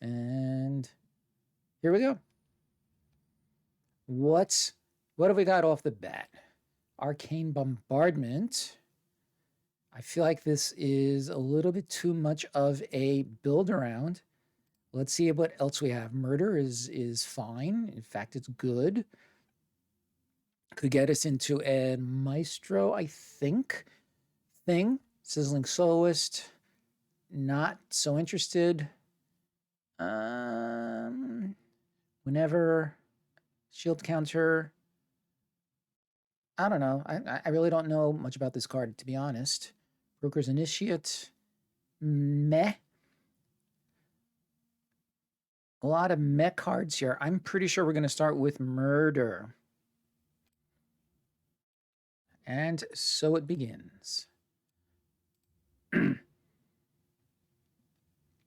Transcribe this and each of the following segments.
And here we go. What have we got off the bat? Arcane Bombardment. I feel like this is a little bit too much of a build around. Let's see what else we have. Murder is fine. In fact, it's good. Could get us into a Maestro, I think, thing. Sizzling Soloist. Not so interested. Whenever shield counter. I don't know. I really don't know much about this card, to be honest. Broker's Initiate. Meh. A lot of meh cards here. I'm pretty sure we're going to start with Murder. And so it begins.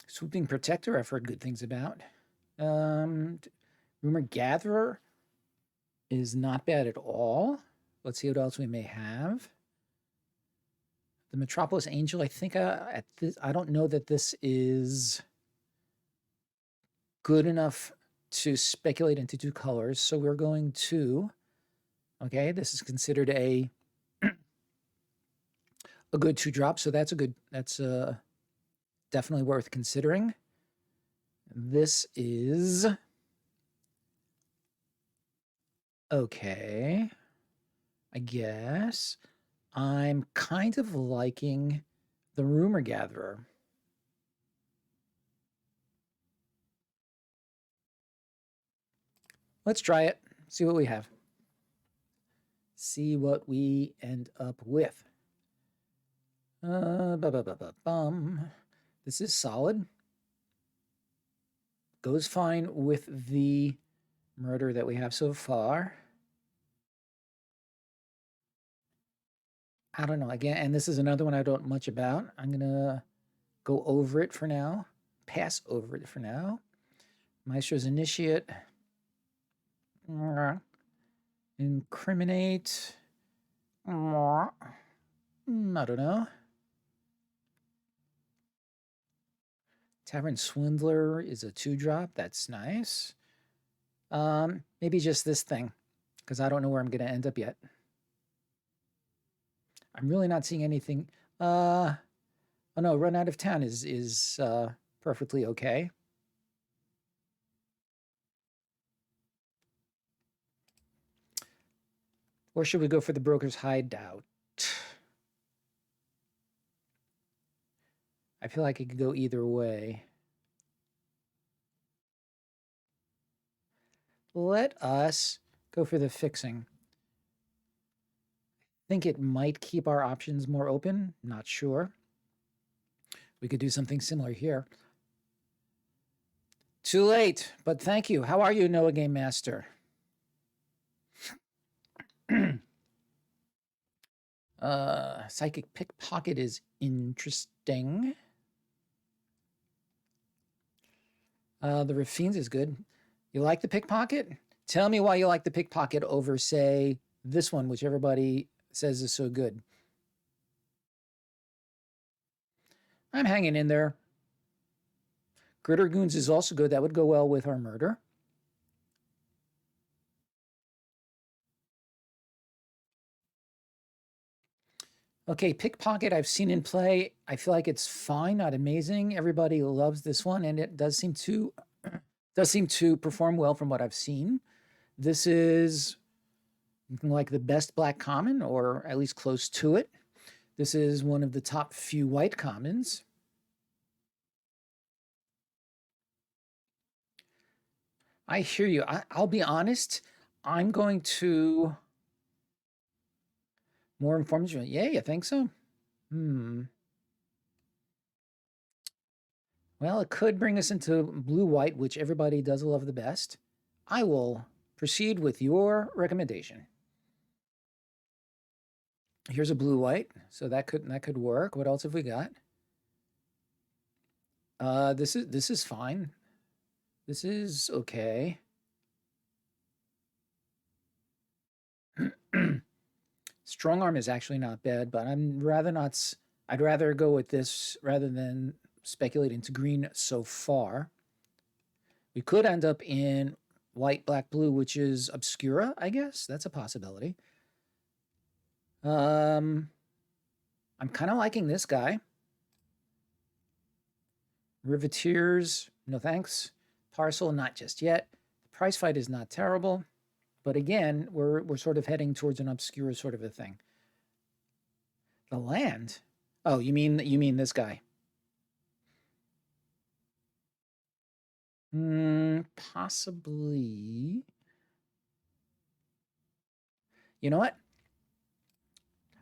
Swooping Protector, I've heard good things about. Rumor Gatherer is not bad at all. Let's see what else we may have. The Metropolis Angel, I think at this, I don't know that this is good enough to speculate into two colors. So we're going to, okay, this is considered a good 2-drop. So that's definitely worth considering. This is okay, I guess. I'm kind of liking the Rumor Gatherer. Let's try it, see what we have. See what we end up with. This is solid. Goes fine with the Murder that we have so far. I don't know. Again, and this is another one I don't much about. I'm going to go over it for now. Pass over it for now. Maestro's Initiate. Incriminate. I don't know. Tavern Swindler is a 2-drop. That's nice. Maybe just this thing, because I don't know where I'm going to end up yet. I'm really not seeing anything. Oh no, Run Out of Town is perfectly okay. Or should we go for the Broker's Hideout? I feel like it could go either way. Let us go for the fixing. I think it might keep our options more open. Not sure. We could do something similar here. Too late, but thank you. How are you, Noah Game Master? Psychic Pickpocket is interesting. The Raffine's is good. You like the Pickpocket? Tell me why you like the Pickpocket over, say, this one, which everybody says is so good. I'm hanging in there. Gritter Goons is also good. That would go well with our Murder. Okay, Pickpocket I've seen in play. I feel like it's fine, not amazing. Everybody loves this one, and it does seem to perform well from what I've seen. This is like the best black common, or at least close to it. This is one of the top few white commons. I hear you. I'll be honest. I'm going to more information. Yeah, you think so? Well, it could bring us into blue-white, which everybody does love the best. I will proceed with your recommendation. Here's a blue-white, so that could work. What else have we got? This is fine. This is okay. Strong Arm is actually not bad, but I'd rather go with this rather than speculate into green so far. We could end up in white, black, blue, which is Obscura, I guess. That's a possibility. I'm kind of liking this guy. Riveteers, no thanks. Parcel, not just yet. The price fight is not terrible. But again, we're sort of heading towards an Obscura sort of a thing. The land? Oh, you mean this guy? Possibly. You know what?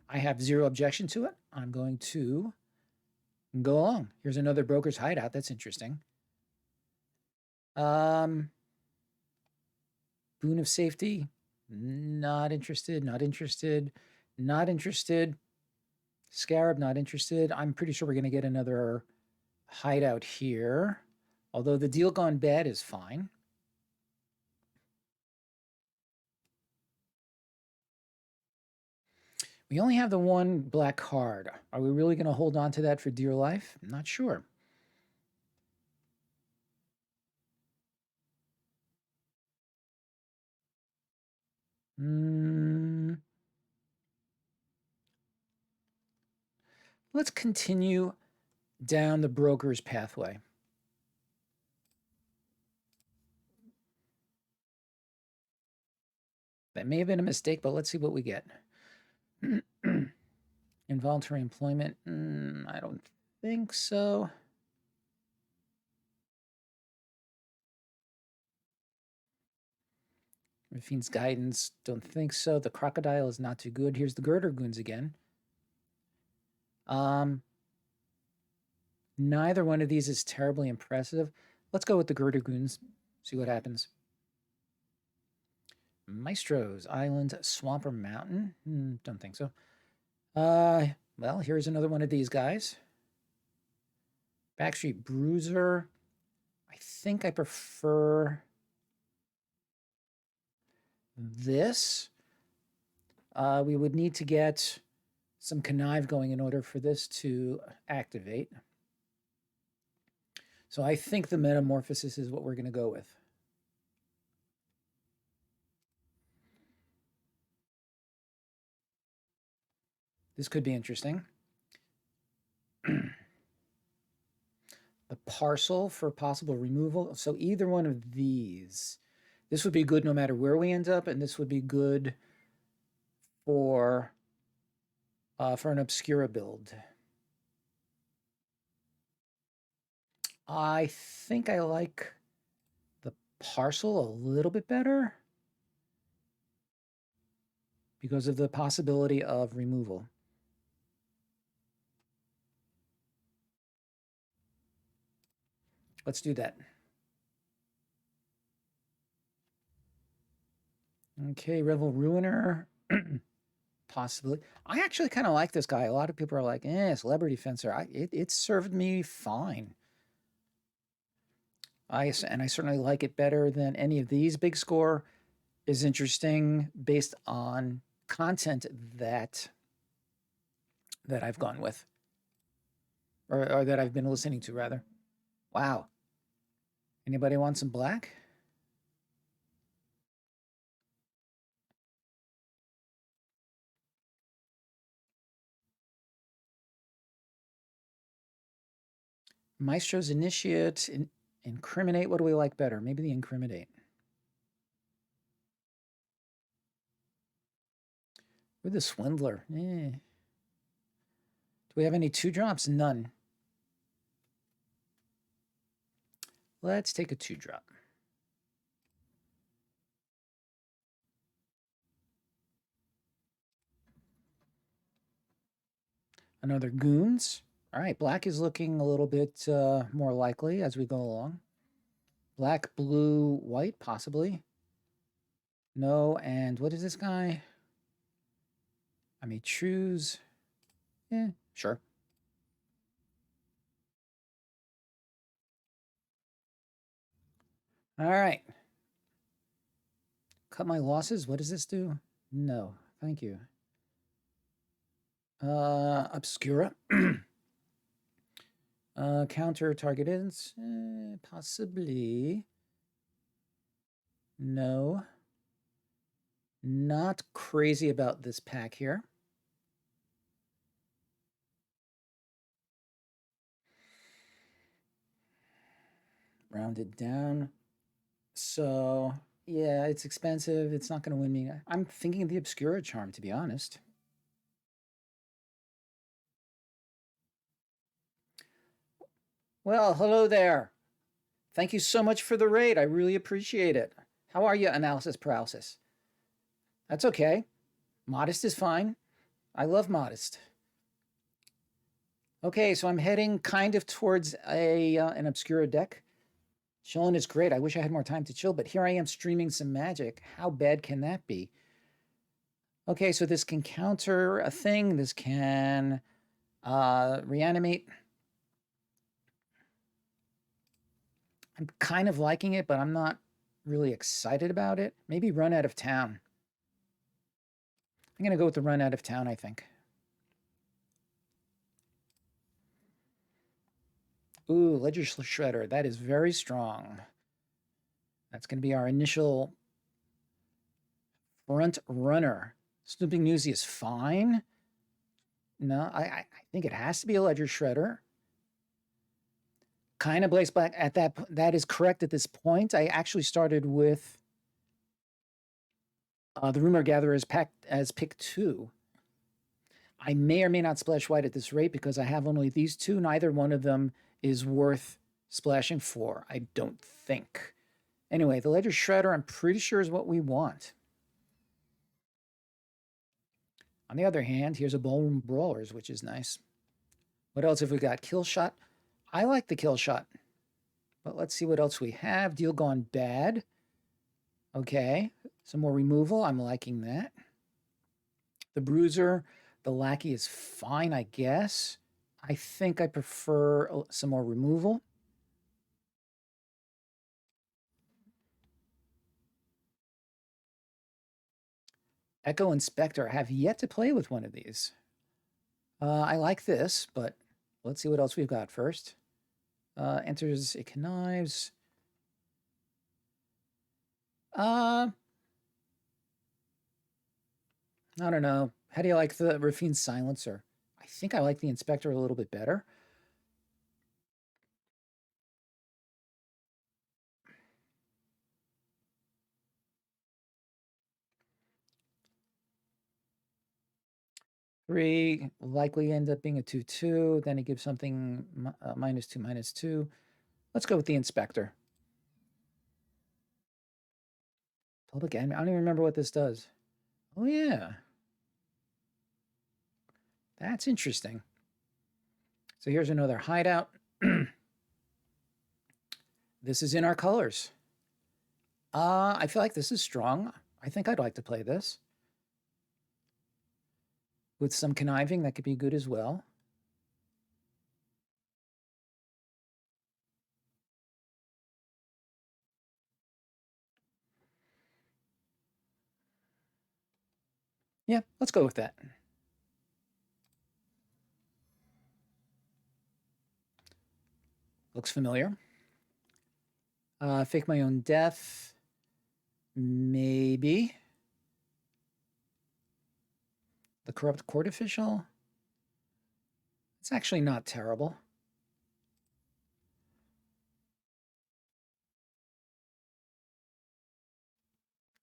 I have zero objection to it. I'm going to go along. Here's another broker's hideout. That's interesting. Boon of safety. Not interested. Not interested. Not interested. Scarab. Not interested. I'm pretty sure we're going to get another hideout here. Although the deal gone bad is fine. We only have the one black card. Are we really going to hold on to that for dear life? I'm not sure. Let's continue down the broker's pathway. That may have been a mistake, but let's see what we get. Involuntary employment. I don't think so. Rafine's guidance. Don't think so. The crocodile is not too good. Here's the girder goons again. Neither one of these is terribly impressive. Let's go with the girder goons. See what happens. Maestros, Island, Swamp, or Mountain? Don't think so. Well, here's another one of these guys. Backstreet Bruiser. I think I prefer this. We would need to get some connive going in order for this to activate. So I think the metamorphosis is what we're going to go with. This could be interesting. The parcel for possible removal. So either one of these. This would be good no matter where we end up, and this would be good for an Obscura build. I think I like the parcel a little bit better because of the possibility of removal. Let's do that. Okay, Revel Ruiner. Possibly. I actually kind of like this guy. A lot of people are like, Celebrity Fencer. It served me fine. I certainly like it better than any of these. Big Score is interesting based on content that I've gone with. Or that I've been listening to, rather. Wow. Anybody want some black? Maestro's Initiate, Incriminate. What do we like better? Maybe the Incriminate. We're the Swindler. Do we have any 2-drops? None. Let's take a 2-drop. Another Goons. All right, black is looking a little bit more likely as we go along. Black, blue, white, possibly. No, and what is this guy? I may choose. Sure. All right. Cut my losses. What does this do? No, thank you. Obscura. Counter targeted. Possibly. No. Not crazy about this pack here. Rounded down. So, yeah, it's expensive. It's not going to win me. I'm thinking of the Obscura Charm, to be honest. Well, hello there. Thank you so much for the raid. I really appreciate it. How are you, Analysis Paralysis? That's okay. Modest is fine. I love Modest. Okay, so I'm heading kind of towards an Obscura deck. Chilling is great. I wish I had more time to chill, but here I am streaming some Magic. How bad can that be? Okay, so this can counter a thing. This can reanimate. I'm kind of liking it, but I'm not really excited about it. Maybe Run Out of Town. I'm going to go with the Run Out of Town, I think. Ooh, Ledger Shredder. That is very strong. That's going to be our initial front runner. Snooping Newsy is fine. No, I think it has to be a Ledger Shredder. Kind of Blaze Black at that is correct at this point. I actually started with the Rumor Gatherer as pick 2. I may or may not splash white at this rate because I have only these two. Neither one of them is worth splashing for, I don't think. Anyway, the Ledger Shredder, I'm pretty sure is what we want. On the other hand, here's a Ballroom Brawlers, which is nice. What else have we got? Kill Shot. I like the Kill Shot. But let's see what else we have. Deal Gone Bad. Okay. Some more removal. I'm liking that. The Bruiser. The Lackey is fine, I guess. I think I prefer some more removal. Echo Inspector. I have yet to play with one of these. I like this, but let's see what else we've got first. Enters, it connives. I don't know. How do you like the Rafine Silencer? I think I like the Inspector a little bit better. Three likely end up being a 2/2. Then he gives something -2/-2. Let's go with the Inspector. Public enemy. I don't even remember what this does. Oh yeah, that's interesting. So here's another hideout. This is in our colors. I feel like this is strong. I think I'd like to play this. With some conniving, that could be good as well. Yeah, let's go with that. Looks familiar. Fake My Own Death. Maybe. The Corrupt Court Official. It's actually not terrible.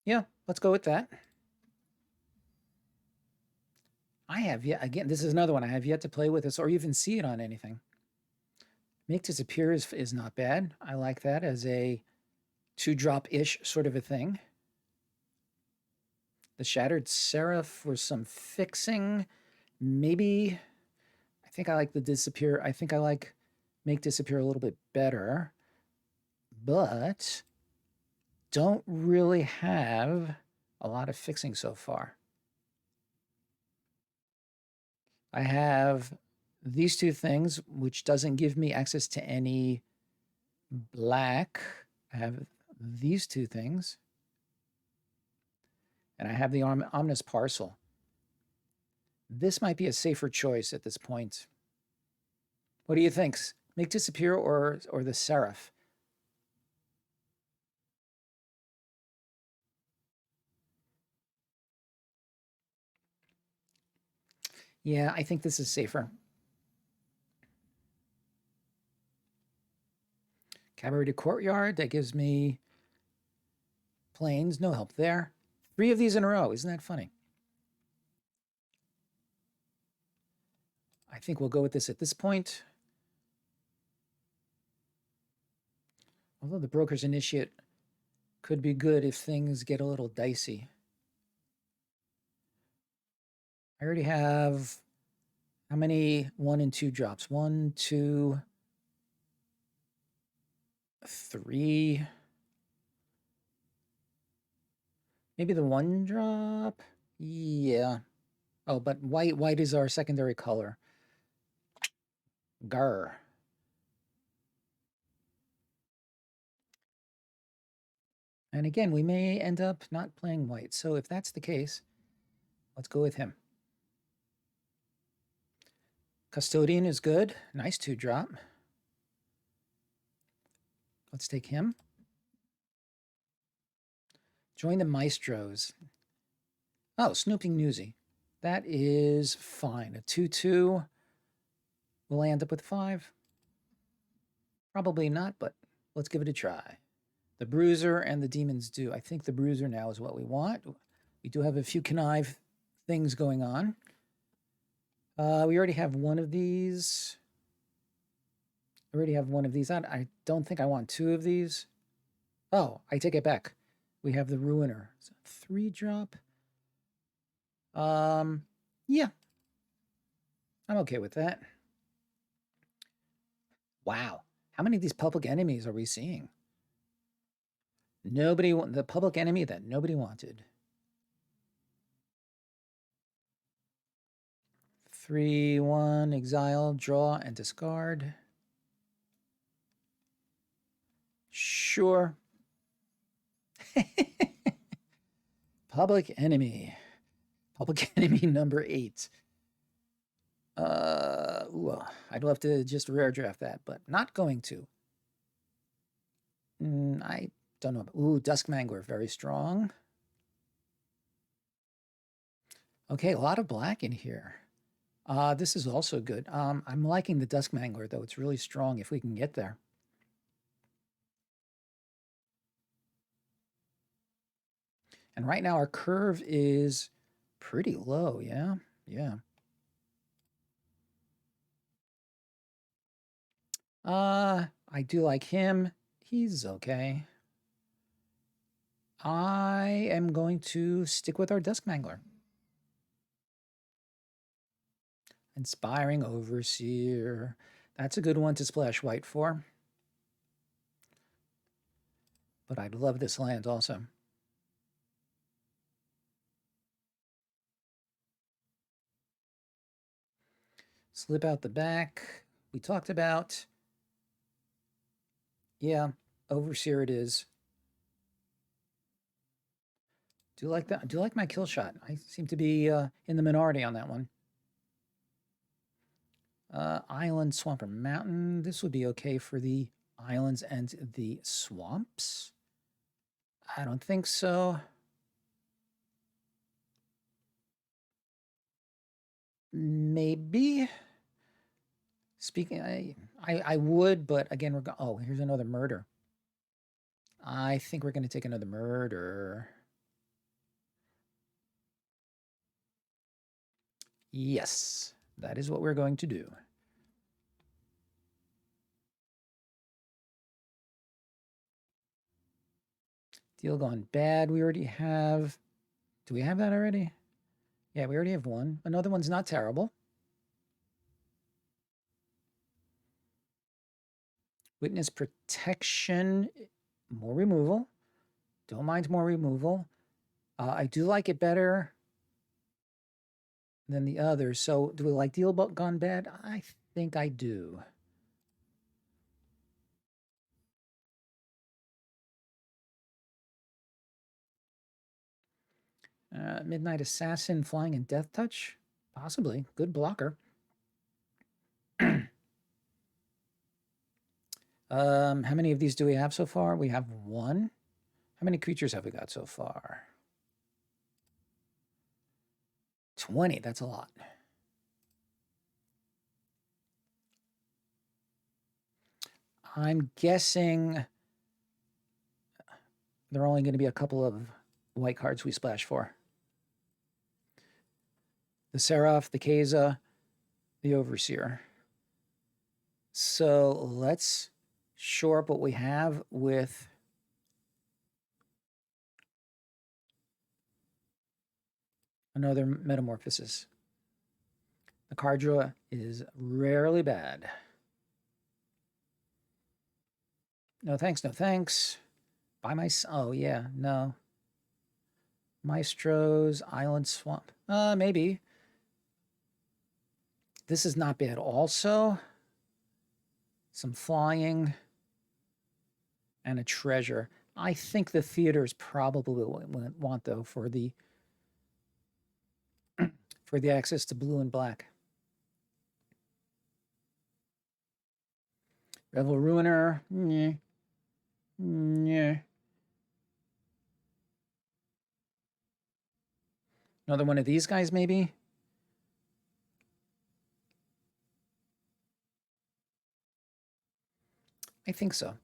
Yeah, let's go with that. I have yet, again, this is another one I have yet to play with this or even see it on anything. Make Disappear is not bad. I like that as a 2-drop-ish sort of a thing. The Shattered Seraph for some fixing. Maybe, I think I like the Disappear. I think I like Make Disappear a little bit better. But don't really have a lot of fixing so far. I have these two things, which doesn't give me access to any black. I have these two things. And I have the Omnis Parcel. This might be a safer choice at this point. What do you think? Make Disappear or the Seraph? Yeah, I think this is safer. Cabaret de Courtyard, that gives me planes, no help there. 3 of these in a row, isn't that funny? I think we'll go with this at this point. Although the Broker's Initiate could be good if things get a little dicey. I already have how many 1 and 2 drops? 1, 2, 3. Maybe the 1 drop? Yeah. Oh, but white is our secondary color. Grr. And again, we may end up not playing white. So if that's the case, let's go with him. Custodian is good. Nice 2 drop. Let's take him. Join the Maestros. Oh, Snooping Newsy. That is fine. A 2-2. Will I end up with 5? Probably not, but let's give it a try. The Bruiser and the Demons do. I think the Bruiser now is what we want. We do have a few connive things going on. We already have one of these. I don't think I want 2 of these. Oh, I take it back. We have the Ruiner. 3 drop. Yeah. I'm okay with that. Wow. How many of these public enemies are we seeing? The public enemy that nobody wanted. 3, 1, exile, draw, and discard. Sure. Public enemy. Public enemy number 8. I'd love to just rare draft that, but not going to. I don't know. Ooh, Duskmangler, very strong. Okay, a lot of black in here. This is also good. I'm liking the Duskmangler, though. It's really strong if we can get there. And right now our curve is pretty low, yeah? Yeah. I do like him. He's okay. I am going to stick with our Duskmangler. Inspiring Overseer. That's a good one to splash white for. But I'd love this land also. Slip out the back. We talked about. Yeah, Overseer it is. Do you like that? Do you like my kill shot? I seem to be in the minority on that one. Island, swamp, or mountain. This would be okay for the islands and the swamps. I don't think so. Maybe. Speaking, I would, but again, we're going. Oh, here's another murder. I think we're going to take another murder. Yes, that is what we're going to do. Deal gone bad. We already have. Do we have that already? Yeah, we already have one. Another one's not terrible. Witness protection. More removal. Don't mind more removal. I do like it better than the others. So do we like deal gone bad? I think I do. Midnight Assassin, Flying and Death Touch? Possibly. Good blocker. How many of these do we have so far? We have 1. How many creatures have we got so far? 20. That's a lot. I'm guessing there are only going to be a couple of white cards we splash for. The Seraph, the Keza, the Overseer. So let's shore up what we have with another Metamorphosis. The card draw is rarely bad. No thanks, no thanks. Buy my... Oh, yeah, no. Maestro's Island Swamp. Maybe. This is not bad also. Some flying. And a treasure. I think the theater is probably what we want, though, for the access to blue and black. Revel Ruiner. Yeah. Yeah. Another one of these guys, maybe? I think so.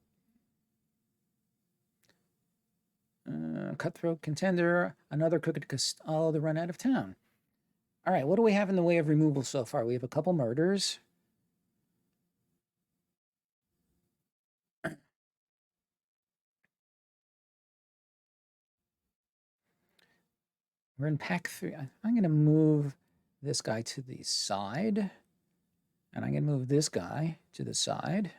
Cutthroat Contender. Another Crooked Oh, the run out of town. All right, what do we have in the way of removal so far? We have a couple murders. We're in pack 3. I'm going to move this guy to the side. And I'm going to move this guy to the side.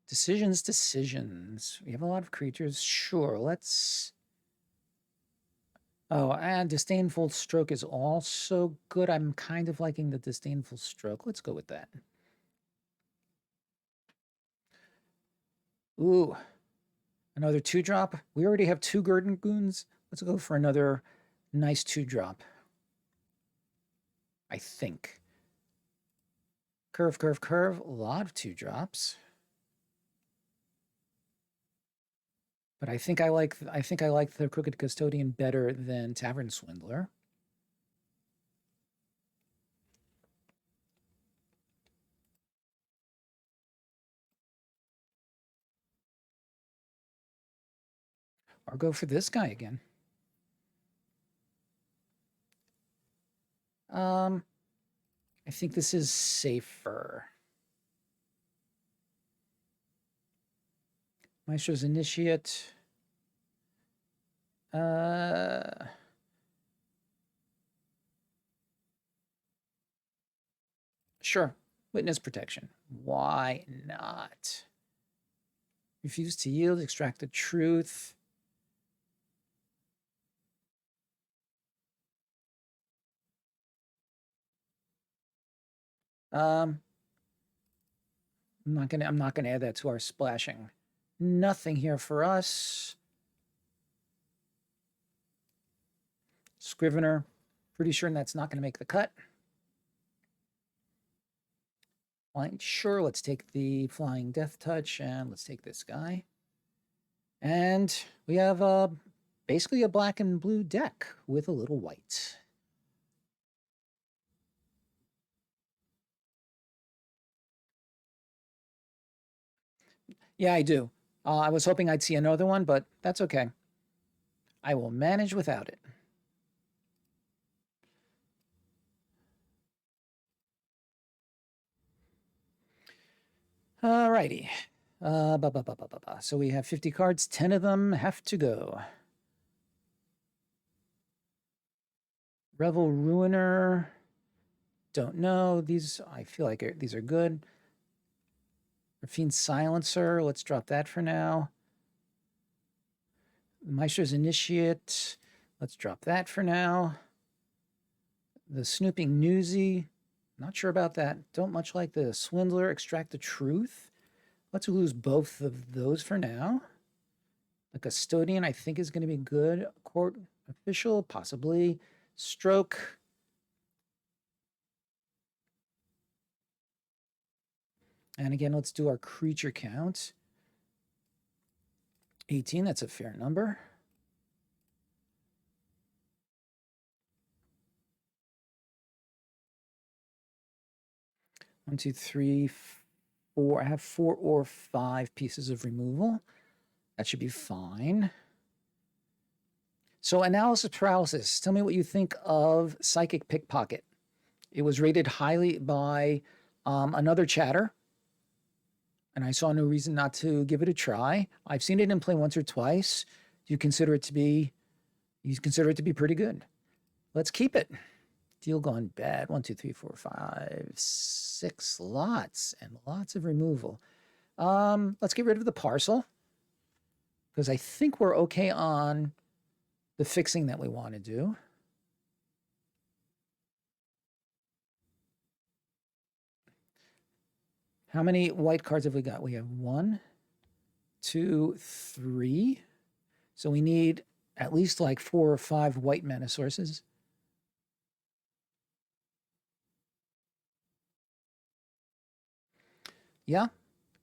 Decisions. We have a lot of creatures. Sure, let's... Oh, and Disdainful Stroke is also good. I'm kind of liking the Disdainful Stroke. Let's go with that. Ooh, another 2-drop. We already have 2 Gurdon Goons. Let's go for another nice 2-drop. I think. Curve, curve, curve. A lot of 2-drops. But I think I like the Crooked Custodian better than Tavern Swindler. Or go for this guy again. I think this is safer. Maestro's Initiate. Sure. Witness Protection. Why not? Refuse to yield, extract the truth. I'm not gonna add that to our splashing. Nothing here for us. Scrivener. Pretty sure that's not gonna make the cut. Flying, sure, let's take the Flying Death Touch and let's take this guy. And we have basically a black and blue deck with a little white. Yeah, I do. I was hoping I'd see another one, but that's okay. I will manage without it. Alrighty. So we have 50 cards. 10 of them have to go. Revel Ruiner. Don't know. These, I feel like these are good. Fiend Silencer. Let's drop that for now. Maestro's Initiate. Let's drop that for now. The Snooping Newsy. Not sure about that. Don't much like the Swindler. Extract the Truth. Let's lose both of those for now. The Custodian, I think, is going to be good. Court Official, possibly. Stroke. And again, let's do our creature count. 18, that's a fair number. 1, 2, 3, 4. I have 4 or 5 pieces of removal. That should be fine. So analysis paralysis. Tell me what you think of Psychic Pickpocket. It was rated highly by another chatter, and I saw no reason not to give it a try. I've seen it in play once or twice. You consider it to be pretty good. Let's keep it. Deal gone bad. 1, 2, 3, 4, 5, 6. Lots and lots of removal. Let's get rid of the parcel because I think we're okay on the fixing that we want to do. How many white cards have we got? We have 1, 2, 3. So we need at least like 4 or 5 white mana sources. Yeah,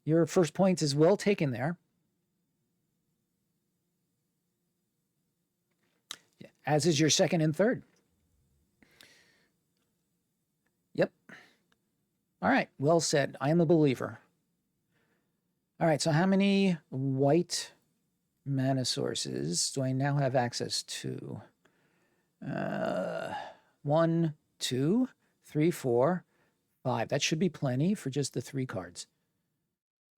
your first point is well taken there. As is your second and third. Yep. All right, well said. I am a believer. All right, so how many white mana sources do I now have access to? 1, 2, 3, 4, 5. That should be plenty for just the 3 cards.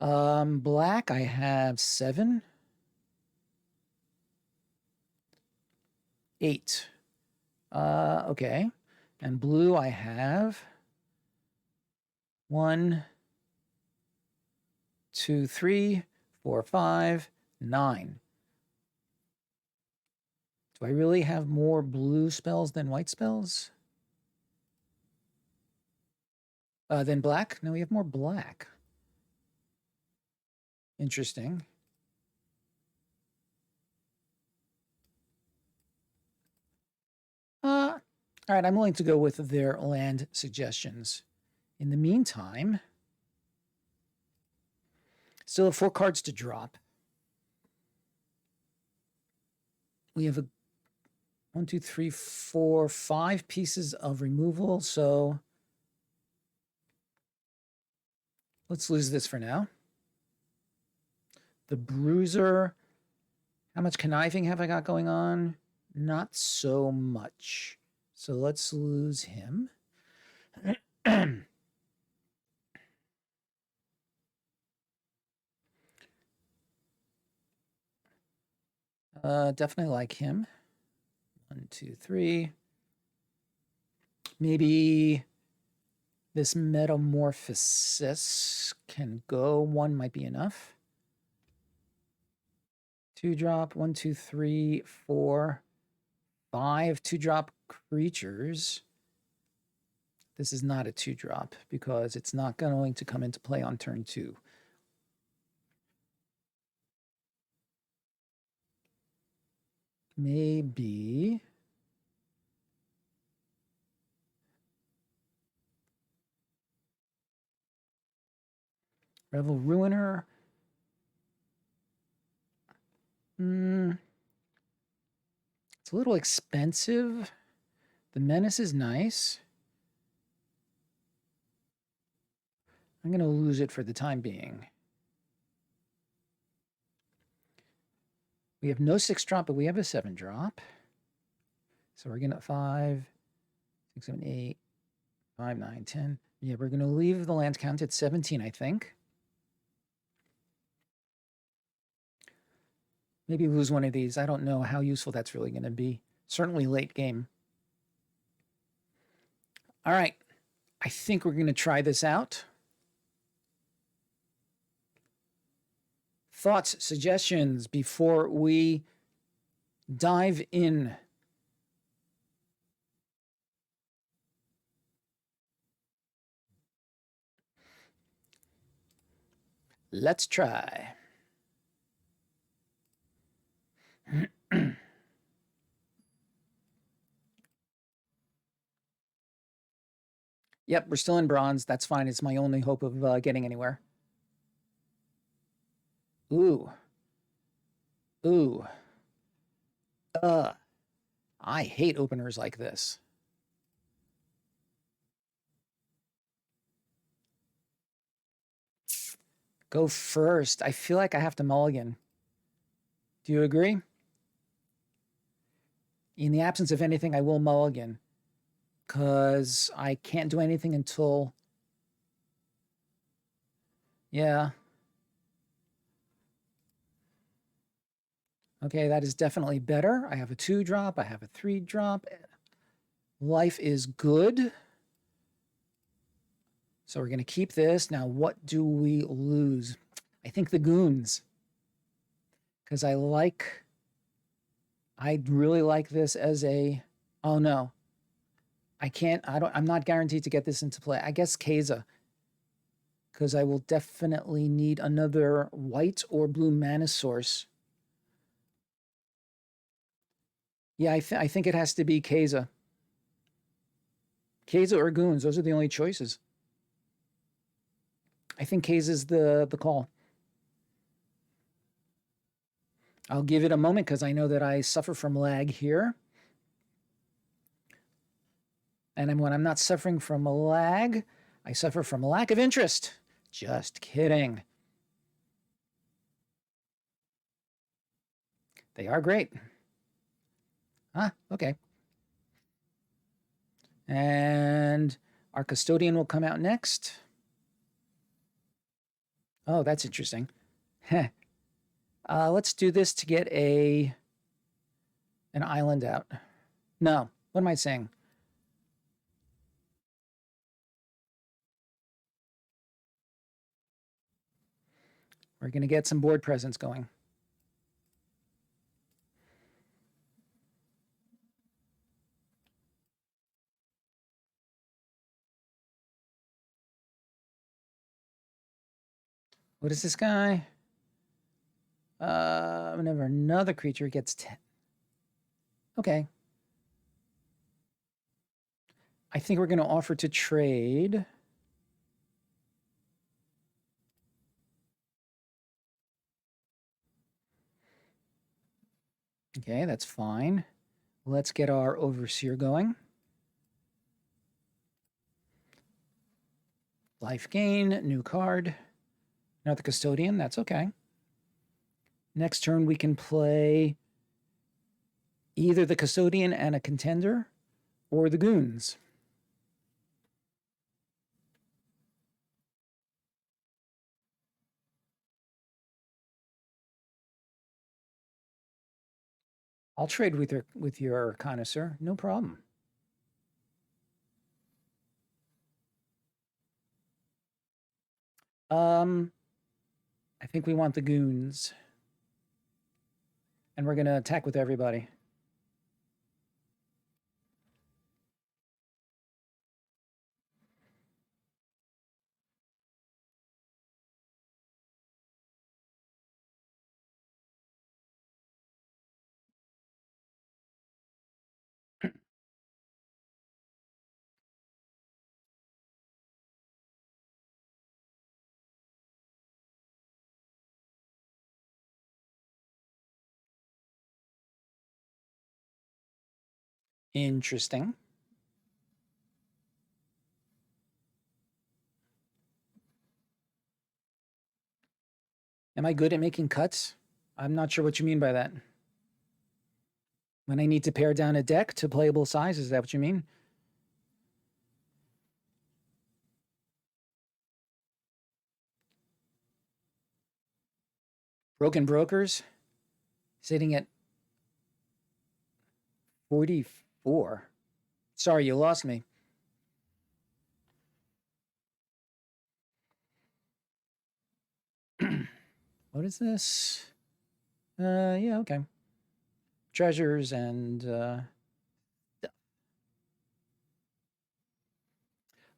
Black, I have 7. 8. Okay. And blue, I have 1, 2, 3, 4, 5, 9. Do I really have more blue spells than white spells? Than black? No, we have more black. Interesting. All right, I'm willing to go with their land suggestions. In the meantime, still have 4 cards to drop. We have 1, 2, 3, 4, 5 pieces of removal, so let's lose this for now. The Bruiser, how much conniving have I got going on? Not so much. So let's lose him. Definitely like him. 1, 2, 3. Maybe this Metamorphosis can go. 1 might be enough. 2-drop. 1, 2, 3, 4, 5 2-drop creatures. This is not a 2-drop because it's not going to come into play on turn 2. Maybe Revel Ruiner. It's a little expensive. The Menace is nice. I'm going to lose it for the time being. We have no 6-drop, but we have a 7-drop. So we're going to 5, 6, 7, 8, 5, 9, 10. Yeah, we're going to leave the land count at 17, I think. Maybe lose one of these. I don't know how useful that's really going to be. Certainly late game. All right. I think we're going to try this out. Thoughts, suggestions before we dive in? Let's try. Yep, we're still in bronze. That's fine. It's my only hope of getting anywhere. Ooh. Ooh. I hate openers like this. Go first. I feel like I have to mulligan. Do you agree? In the absence of anything, I will mulligan. Because I can't do anything until... Yeah. Okay, that is definitely better. I have a 2-drop. I have a 3-drop. Life is good. So we're going to keep this. Now, what do we lose? I think the goons. Because I really like this as a... Oh, no. I'm not guaranteed to get this into play. I guess Keza. Because I will definitely need another white or blue mana source. Yeah, I think it has to be Keza. Keza or goons. Those are the only choices. I think Keza's the call. I'll give it a moment because I know that I suffer from lag here. And when I'm not suffering from a lag, I suffer from a lack of interest. Just kidding. They are great. Ah, okay. And our custodian will come out next. Oh, that's interesting. Let's do this to get an island out. No, what am I saying? We're going to get some board presence going. What is this guy? Whenever another creature gets 10. Okay. I think we're going to offer to trade. Okay, that's fine. Let's get our Overseer going. Life gain, new card. Another Custodian, that's okay. Next turn, we can play either the Custodian and a Contender or the Goons. I'll trade with your Connoisseur, no problem. I think we want the Goons. And we're going to attack with everybody. Interesting. Am I good at making cuts? I'm not sure what you mean by that. When I need to pare down a deck to playable size, is that what you mean? Broken Brokers sitting at 44. Sorry, you lost me. What is this? Yeah, okay. Treasures and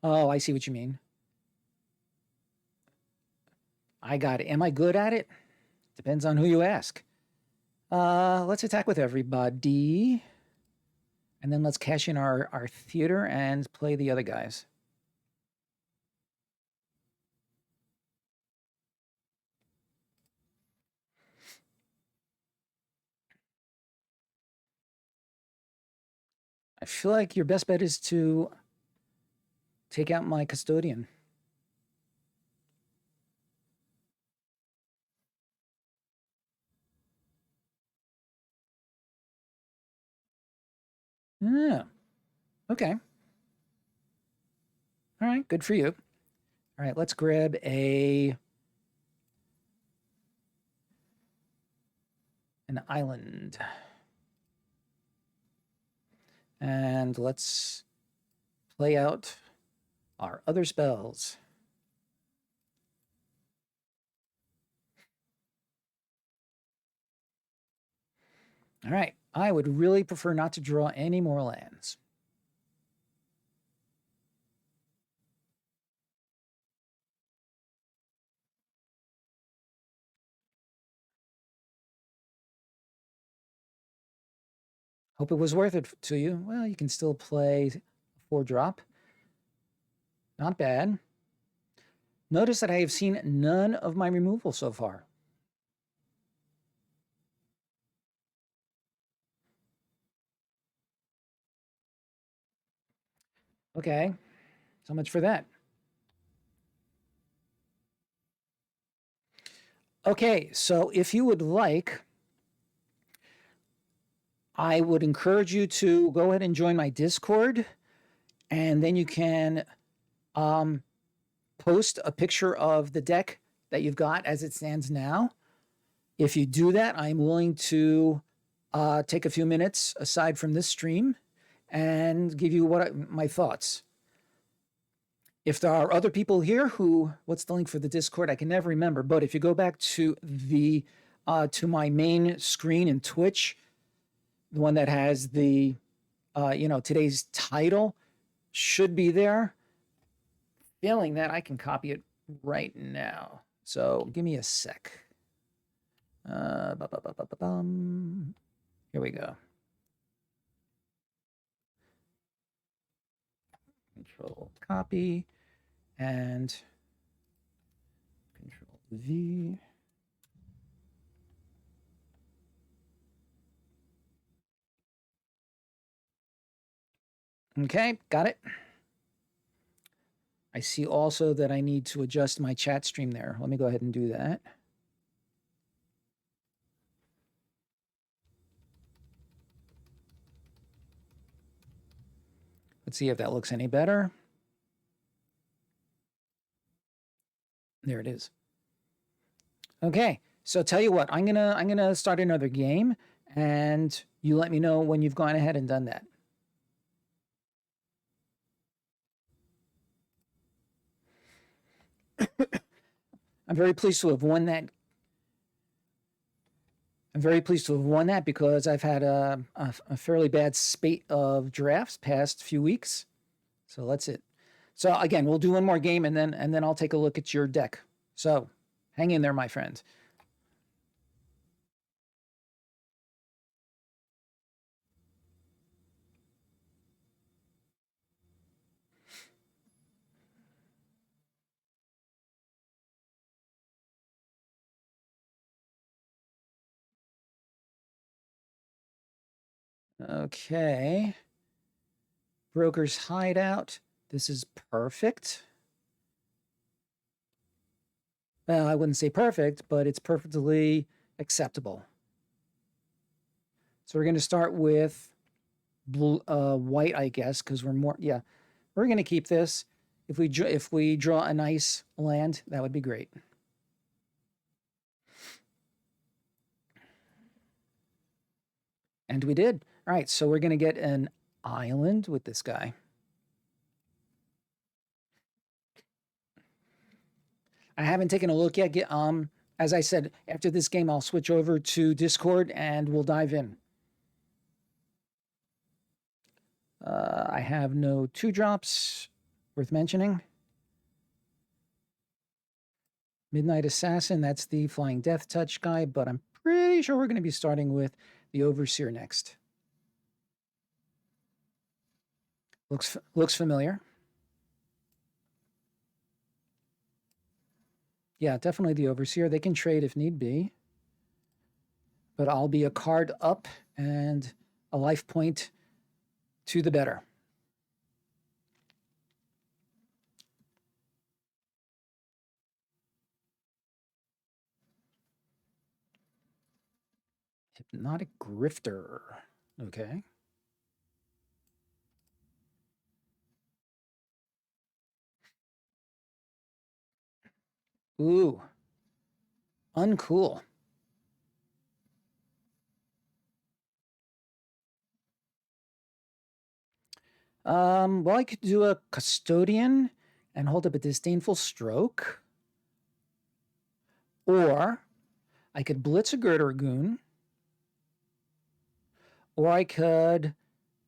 oh, I see what you mean. I got it. Am I good at it? Depends on who you ask. Let's attack with everybody. And then let's cash in our theater and play the other guys. I feel like your best bet is to take out my custodian. Yeah. Okay. All right. Good for you. All right. Let's grab an island. And let's play out our other spells. All right. I would really prefer not to draw any more lands. Hope it was worth it to you. Well, you can still play 4-drop. Not bad. Notice that I have seen none of my removal so far. Okay, so much for that. Okay, so if you would like, I would encourage you to go ahead and join my Discord, and then you can post a picture of the deck that you've got as it stands now. If you do that, I'm willing to take a few minutes aside from this stream and give you my thoughts. If there are other people here what's the link for the Discord? I can never remember. But if you go back to to my main screen in Twitch, the one that has the today's title should be there. Feeling that I can copy it right now. So give me a sec. Here we go. Control copy and Control V. Okay, got it. I see also that I need to adjust my chat stream there. Let me go ahead and do that. Let's see if that looks any better. There it is. Okay, so tell you what, I'm gonna start another game, and you let me know when you've gone ahead and done that. I'm very pleased to have won that. I'm very pleased to have won that because I've had a fairly bad spate of drafts past few weeks. So that's it. So again, we'll do one more game and then I'll take a look at your deck. So hang in there, my friend. Okay. Broker's Hideout. This is perfect. Well, I wouldn't say perfect, but it's perfectly acceptable. So we're going to start with blue, white, I guess, because we're more. Yeah, we're going to keep this. If we draw a nice land, that would be great. And we did. All right, so we're going to get an island with this guy. I haven't taken a look yet. As I said, after this game, I'll switch over to Discord and we'll dive in. I have no 2-drops worth mentioning. Midnight Assassin, that's the Flying Death Touch guy, but I'm pretty sure we're going to be starting with the Overseer next. Looks familiar. Yeah, definitely the Overseer. They can trade if need be. But I'll be a card up and a life point to the better. Hypnotic Grifter. Okay. Ooh, uncool. Well, I could do a custodian and hold up a disdainful stroke. Or I could blitz a girder goon. Or I could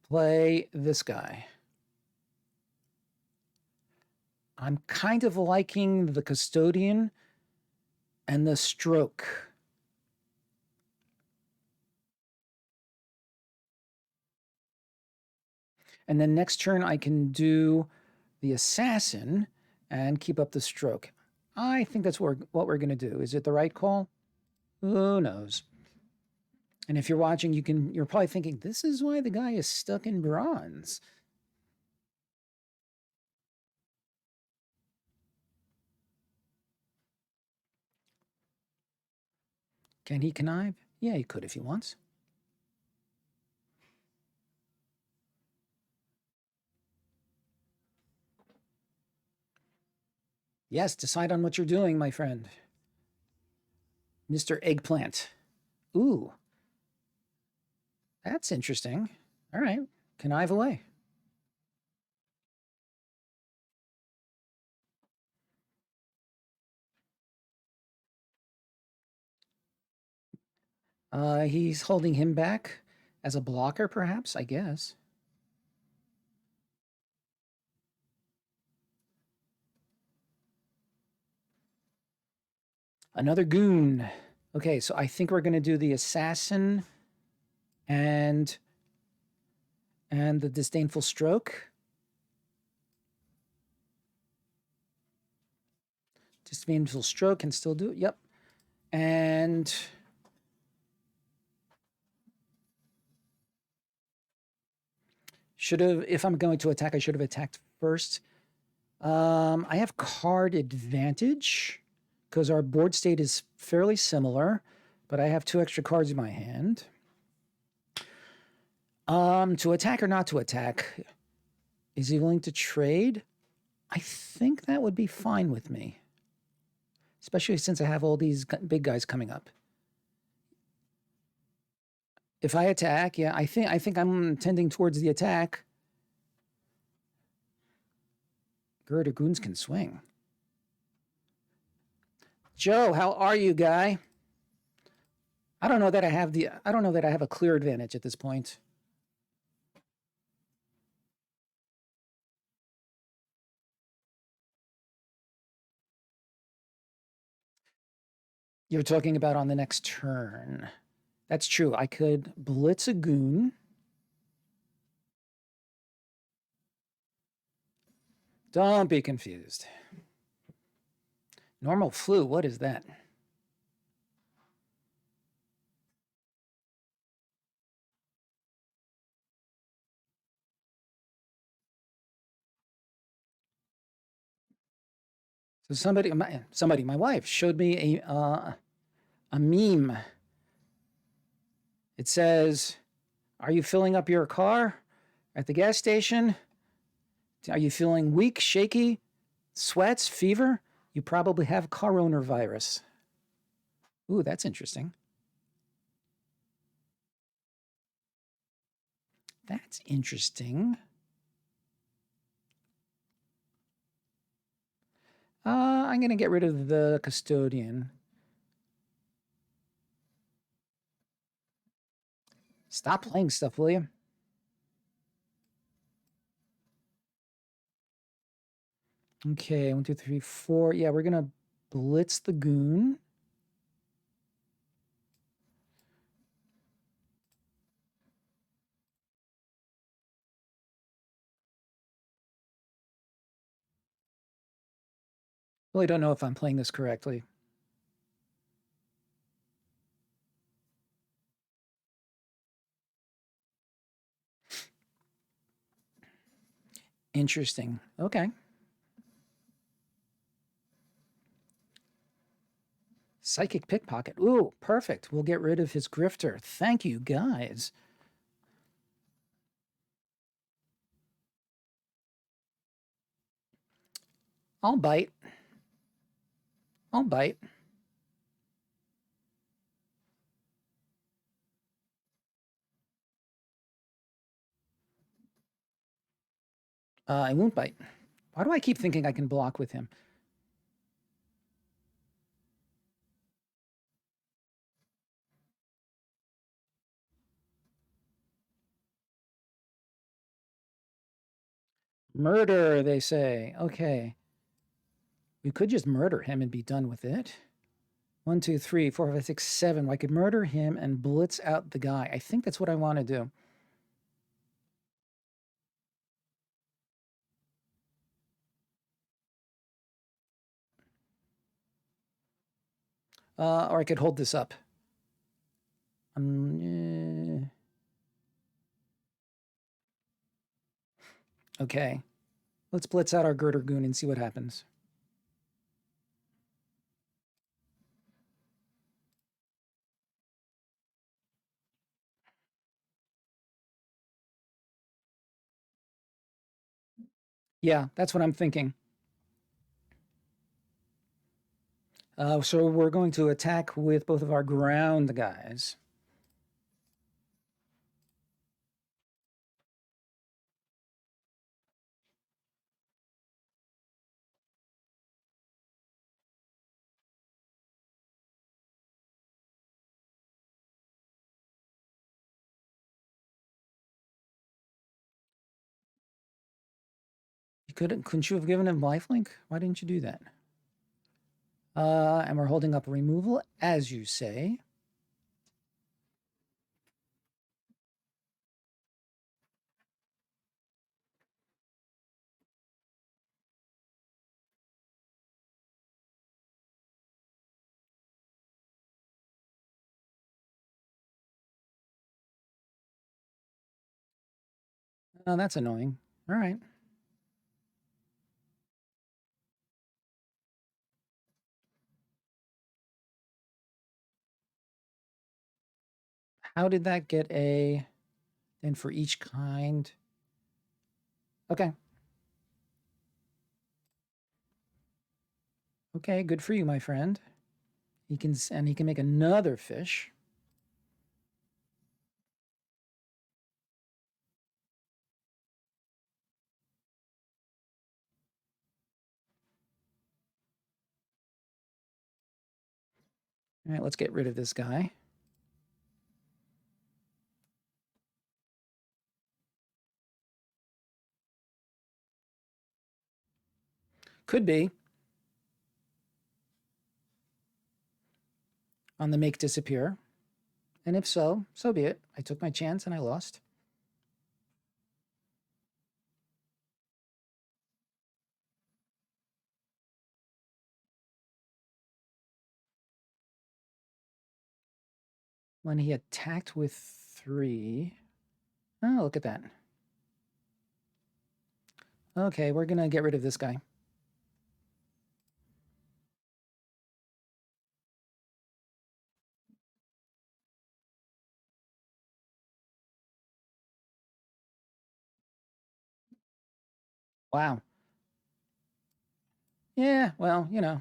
play this guy. I'm kind of liking the custodian and the stroke. And then next turn, I can do the assassin and keep up the stroke. I think that's what we're going to do. Is it the right call? Who knows? And if you're watching, you're probably thinking, this is why the guy is stuck in bronze. Can he connive? Yeah, he could if he wants. Yes, decide on what you're doing, my friend. Mr. Eggplant. Ooh, that's interesting. All right, connive away. He's holding him back as a blocker, perhaps, I guess. Another goon. Okay, so I think we're going to do the assassin and the disdainful stroke. Disdainful stroke can still do it. Yep. And should have, if I'm going to attack, I should have attacked first. I have card advantage because our board state is fairly similar, but I have 2 extra cards in my hand. To attack or not to attack? Is he willing to trade? I think that would be fine with me, especially since I have all these big guys coming up. If I attack, yeah, I think I'm tending towards the attack. Girder goons can swing. Joe, how are you, guy? I don't know that I have a clear advantage at this point. You're talking about on the next turn. That's true. I could blitz a goon. Don't be confused. Normal flu, what is that? So my wife showed me a meme. It says, "Are you filling up your car at the gas station? Are you feeling weak, shaky, sweats, fever? You probably have coronavirus." Ooh, that's interesting. That's interesting. I'm going to get rid of the custodian. Stop playing stuff, will you? Okay, 1, 2, 3, 4. Yeah, we're going to blitz the goon. Really don't know if I'm playing this correctly. Interesting. Okay. Psychic pickpocket. Ooh, perfect. We'll get rid of his grifter. Thank you, guys. I'll bite. I'll bite. I won't bite. Why do I keep thinking I can block with him? Murder, they say. Okay. We could just murder him and be done with it. 1, 2, 3, 4, 5, 6, 7. I could murder him and blitz out the guy. I think that's what I want to do. Or I could hold this up. Okay. Let's blitz out our Girder Goon and see what happens. Yeah, that's what I'm thinking. So we're going to attack with both of our ground guys. Couldn't you have given him lifelink? Why didn't you do that? And we're holding up removal, as you say. Oh, that's annoying. All right. How did that get a... Then for each kind... Okay. Okay, good for you, my friend. He can make another fish. All right, let's get rid of this guy. Could be. On the make disappear. And if so, so be it. I took my chance and I lost. When he attacked with 3. Oh, look at that. Okay, we're going to get rid of this guy. Wow. Yeah, well, you know,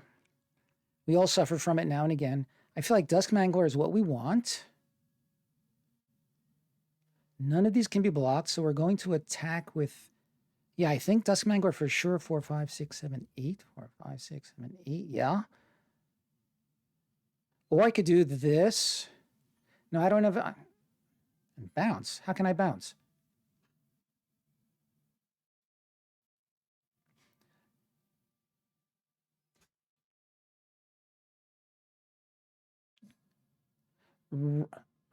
we all suffer from it now and again. I feel like Dusk Mangler is what we want. None of these can be blocked, so we're going to attack with... Yeah, I think Dusk Mangler for sure. 4, 5, 6, 7, 8. 4, 5, 6, 7, 8. Yeah. Or I could do this. No, I don't have... Bounce. How can I bounce?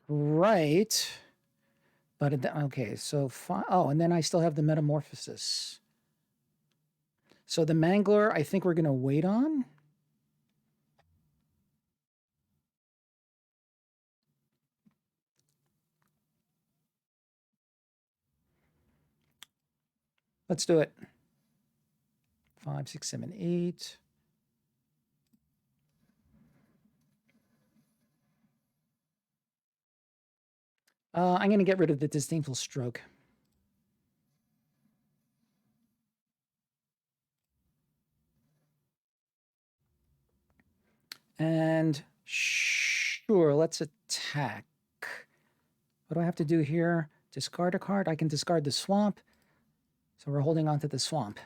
Right. But, okay, so... Oh, and then I still have the Metamorphosis. So the Mangler, I think we're going to wait on. Let's do it. 5, 6, 7, 8. I'm going to get rid of the Disdainful Stroke. And sure, let's attack. What do I have to do here? Discard a card. I can discard the swamp. So we're holding on to the swamp.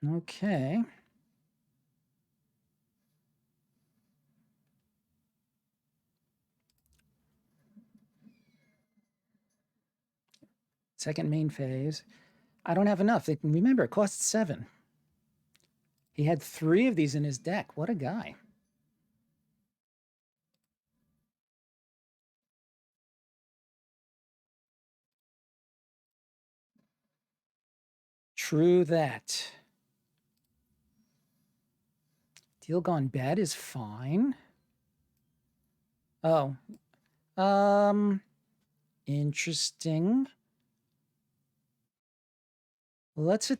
Okay. Second main phase. I don't have enough. Remember, it costs 7. He had 3 of these in his deck. What a guy. True that. Deal gone bad is fine. Oh. Interesting. Let's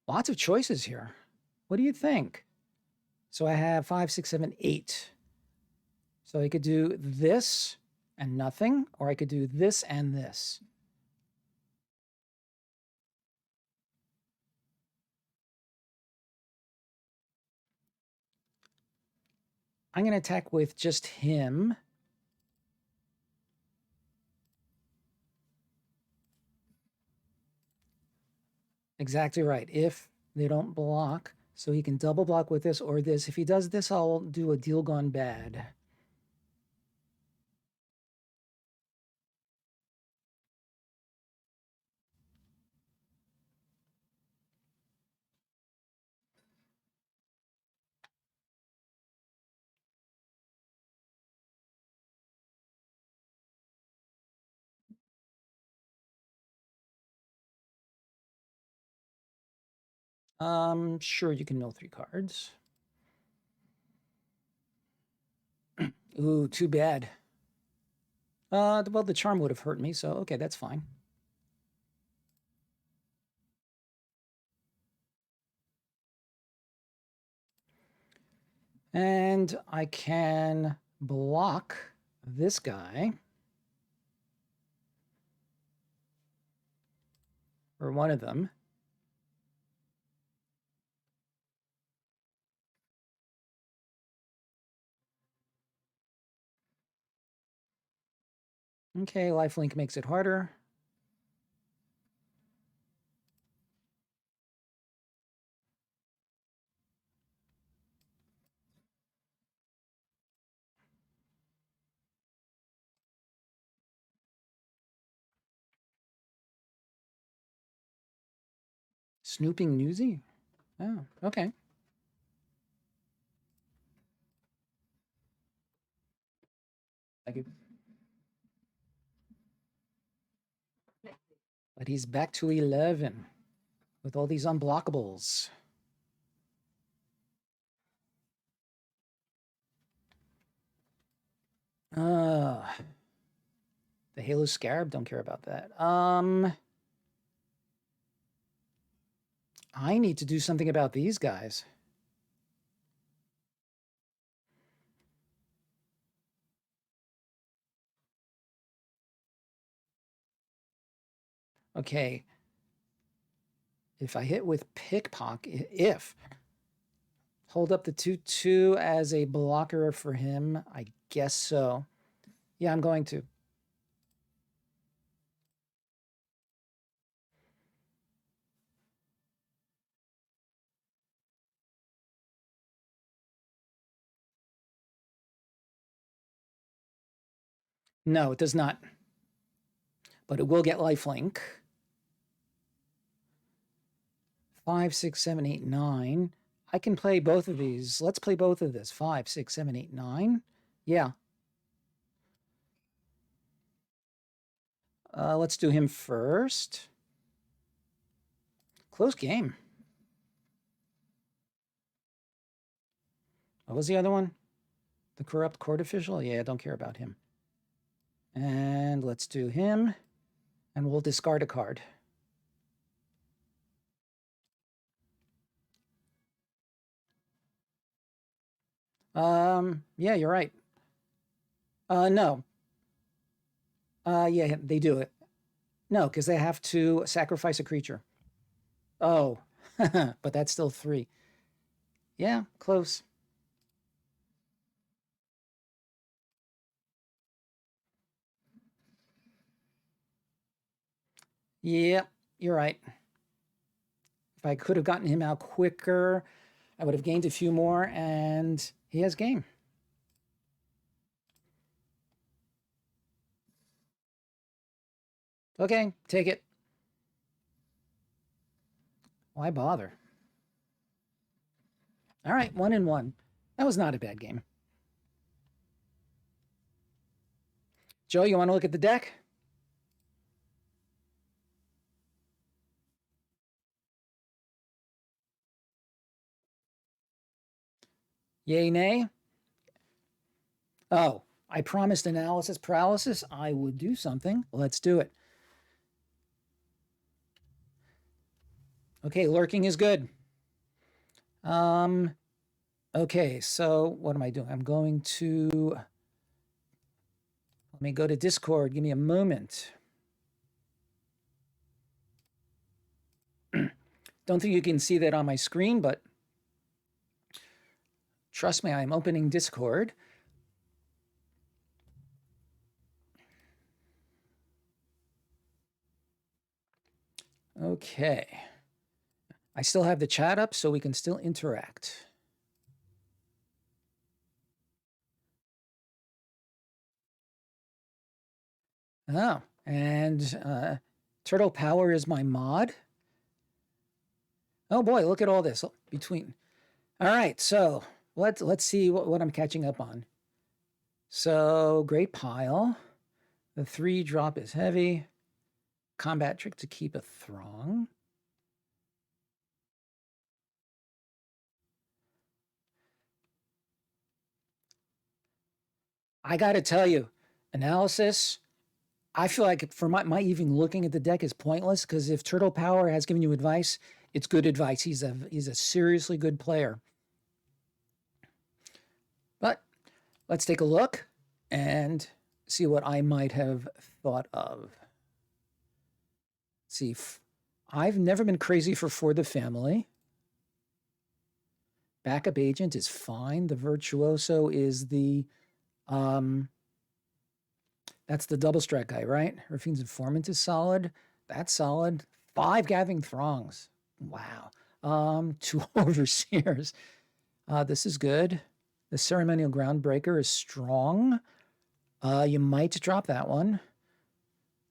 lots of choices here. What do you think? So I have 5, 6, 7, 8. So I could do this and nothing, or I could do this and this. I'm going to attack with just him. Exactly right. If they don't block, so he can double block with this or this. If he does this, I'll do a deal gone bad. Sure, you can mill 3 cards. Ooh, too bad. Well, the charm would have hurt me, so okay, that's fine. And I can block this guy. Or one of them. Okay, lifelink makes it harder. Snooping Newsy? Oh, okay. Thank you. But he's back to 11 with all these unblockables. The Halo Scarab, don't care about that. I need to do something about these guys. Okay. If I hit with Pickpocket, hold up the 2/2 as a blocker for him, I guess so. Yeah, I'm going to. No, it does not. But it will get lifelink. 5, 6, 7, 8, 9. I can play both of these. Let's play both of this. 5, 6, 7, 8, 9. Yeah. Let's do him first. Close game. What was the other one? The corrupt court official? Yeah, don't care about him. And let's do him. And we'll discard a card. Yeah, you're right. No. Yeah, they do it. No, because they have to sacrifice a creature. Oh, but that's still 3. Yeah, close. Yeah, you're right. If I could have gotten him out quicker, I would have gained a few more, and he has game. Okay, take it. Why bother? All right, 1-1. That was not a bad game. Joe, you want to look at the deck? Yay, nay? Oh, I promised analysis paralysis. I would do something. Let's do it. Okay, lurking is good. Okay, so what am I doing? I'm going to, let me go to Discord. Give me a moment. Don't think you can see that on my screen, but trust me, I'm opening Discord. Okay. I still have the chat up, so we can still interact. Oh, and Turtle Power is my mod. Oh boy, look at all this between. All right, so let's see what I'm catching up on. So great pile. The 3 drop is heavy. Combat trick to keep a throng. I got to tell you, analysis. I feel like for my even looking at the deck is pointless because if Turtle Power has given you advice, it's good advice. He's a seriously good player. But let's take a look and see what I might have thought of. Let's see, I've never been crazy for the family. Backup agent is fine. The virtuoso is the that's the double strike guy, right? Raffine's informant is solid. That's solid. 5 gathering throngs. Wow. 2 overseers. This is good. The ceremonial groundbreaker is strong. You might drop that one.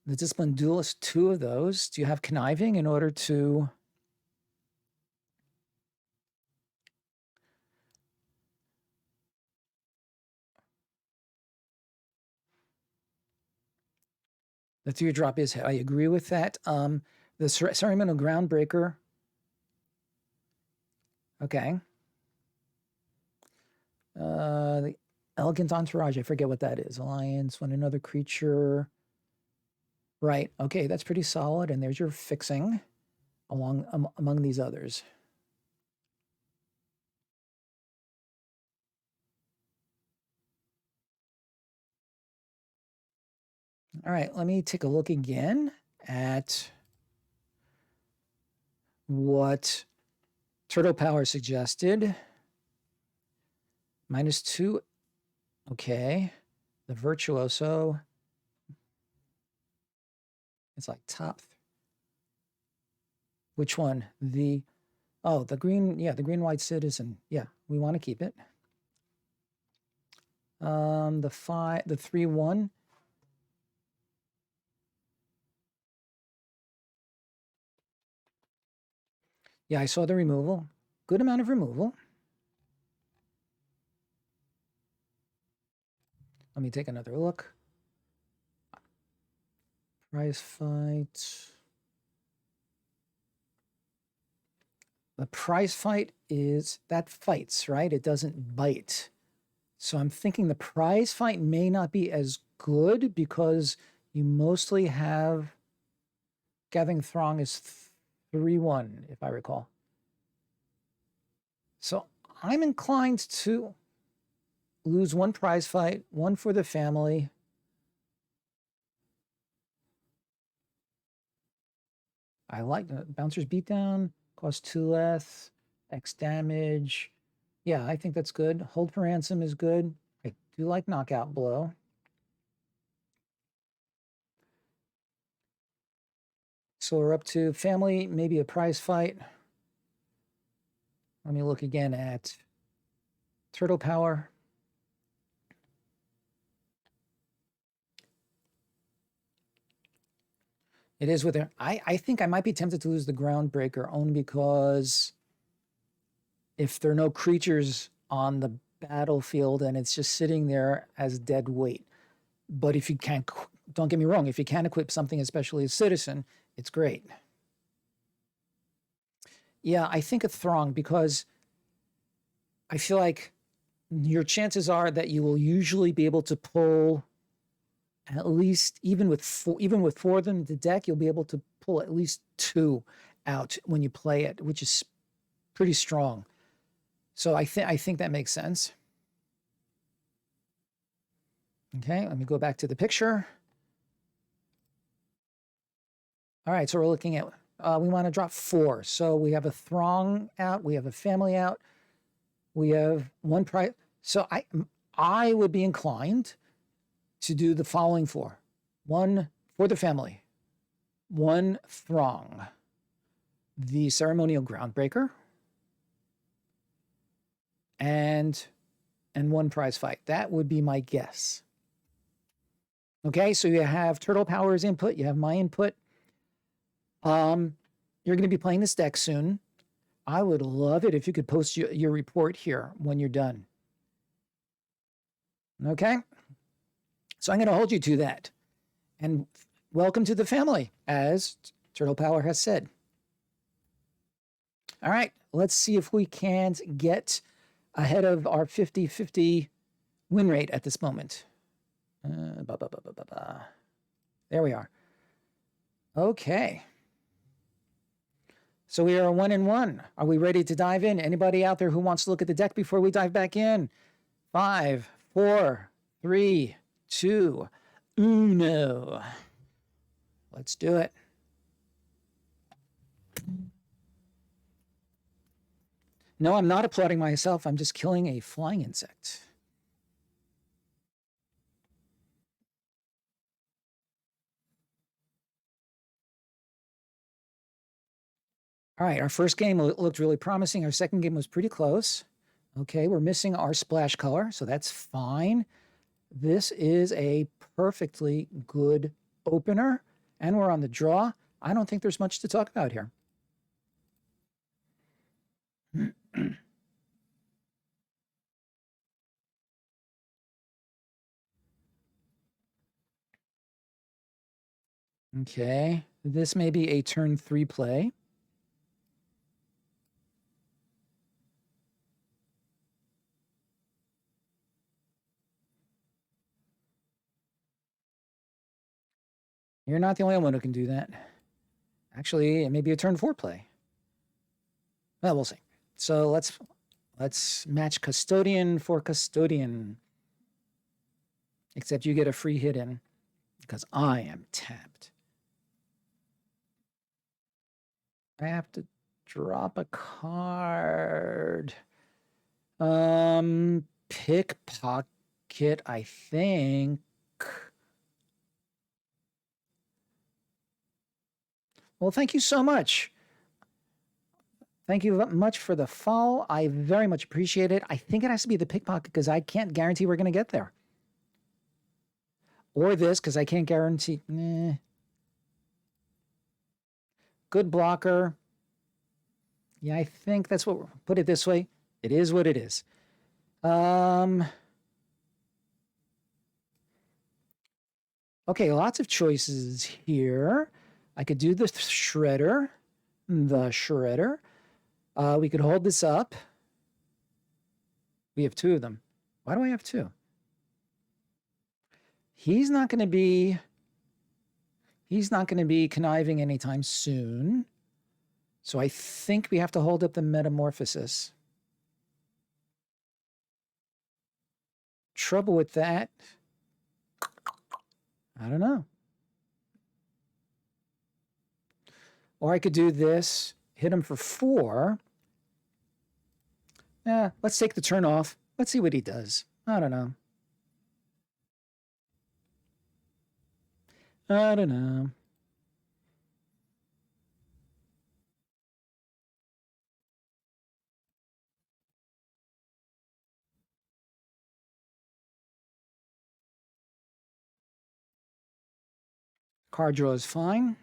The disciplined duelist, 2 of those. Do you have conniving in order to? The 3 drop is. I agree with that. The ceremonial groundbreaker. Okay. The elegant entourage. I forget what that is. Alliance when another creature. Right. Okay, that's pretty solid. And there's your fixing among these others. All right, let me take a look again at what Turtle Power suggested. -2. Okay. The Virtuoso. It's like top. Which one? The green, yeah, the green white citizen. Yeah, we want to keep it. The 3/1. Yeah, I saw the removal. Good amount of removal. Let me take another look. Prize fight. The prize fight is that fights, right? It doesn't bite. So I'm thinking the prize fight may not be as good because you mostly have Gathering Throng is 3/1, if I recall. So I'm inclined to. lose one prize fight, one for the family. I like Bouncer's Beatdown, cost 2 less, X damage. Yeah, I think that's good. Hold for Ransom is good. I do like Knockout Blow. So we're up to family, maybe a prize fight. Let me look again at Turtle Power. It is with her. I think I might be tempted to lose the Groundbreaker only because if there are no creatures on the battlefield and it's just sitting there as dead weight. But if you can't, don't get me wrong, if you can equip something, especially as Citizen, it's great. Yeah, I think a Throng because I feel like your chances are that you will usually be able to pull at least, even with four of them in the deck, you'll be able to pull at least 2 out when you play it, which is pretty strong. So I think that makes sense. Okay, let me go back to the picture. All right, so we're looking at, we want to drop 4. So we have a Throng out, we have a family out, we have one prize. So I would be inclined to do the following 4. 1 for the family, 1 Throng, the Ceremonial Groundbreaker, and 1 prize fight. That would be my guess. Okay, so you have Turtle Power's input, you have my input. You're going to be playing this deck soon. I would love it if you could post your report here when you're done. Okay? So I'm going to hold you to that. And welcome to the family, as Turtle Power has said. All right, let's see if we can't get ahead of our 50-50 win rate at this moment. There we are. Okay. So we are 1-1. Are we ready to dive in? Anybody out there who wants to look at the deck before we dive back in? 5, 4, 3, 2, 1. Let's do it. No, I'm not applauding myself. I'm just killing a flying insect. All right, our first game looked really promising. Our second game was pretty close. Okay, we're missing our splash color, so that's fine. This is a perfectly good opener, and we're on the draw. I don't think there's much to talk about here. Okay, this may be a turn 3 play. You're not the only one who can do that. Actually, it may be a turn 4 play. Well, we'll see. So let's match Custodian for Custodian. Except you get a free hit in because I am tapped. I have to drop a card. Pickpocket, I think. Well, thank you so much. Thank you much for the follow. I very much appreciate it. I think it has to be the pickpocket because I can't guarantee we're going to get there. Or this because I can't guarantee. Good blocker. Yeah, I think that's what we'll put it this way. It is what it is. Okay, lots of choices here. I could do the shredder. We could hold this up. We have 2 of them. Why do I have 2? He's not going to be conniving anytime soon. So I think we have to hold up the Metamorphosis. trouble with that. I don't know. Or I could do this, hit him for 4. Yeah, let's take the turn off. Let's see what he does. I don't know. I don't know. Card draw is fine.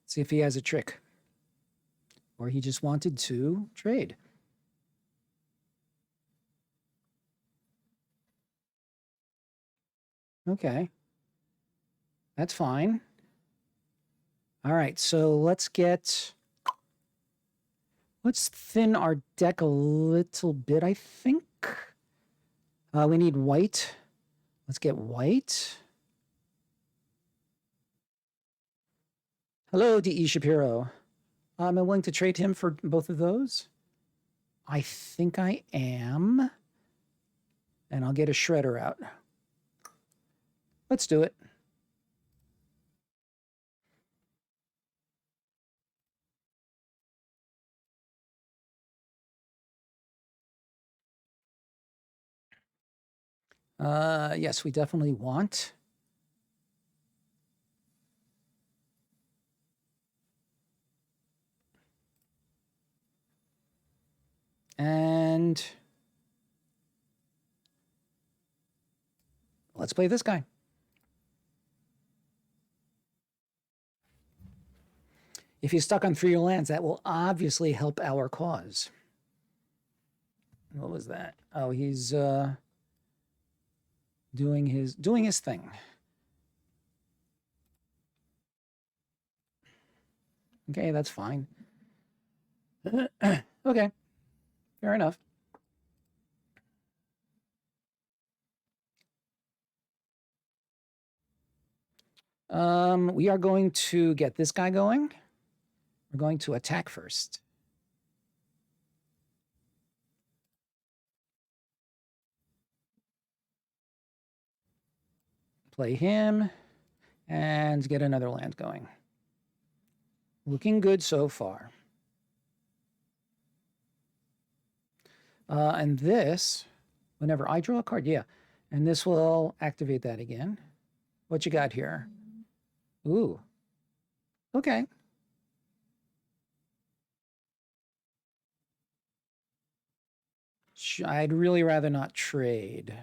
See if he has a trick. Or he just wanted to trade. Okay. That's fine. All right, so let's thin our deck a little bit, I think. We need white. Let's get white. Hello, D.E. Shapiro. Am I willing to trade him for both of those? I think I am. And I'll get a shredder out. Let's do it. Yes, we definitely want. And let's play this guy. If he's stuck on 3 lands, that will obviously help our cause. What was that? Oh, he's doing his thing. Okay, that's fine. Okay, fair enough. We are going to get this guy going. We're going to attack first. Play him and get another land going. Looking good so far. And this, whenever I draw a card, yeah. And this will activate that again. What you got here? Ooh. Okay. I'd really rather not trade.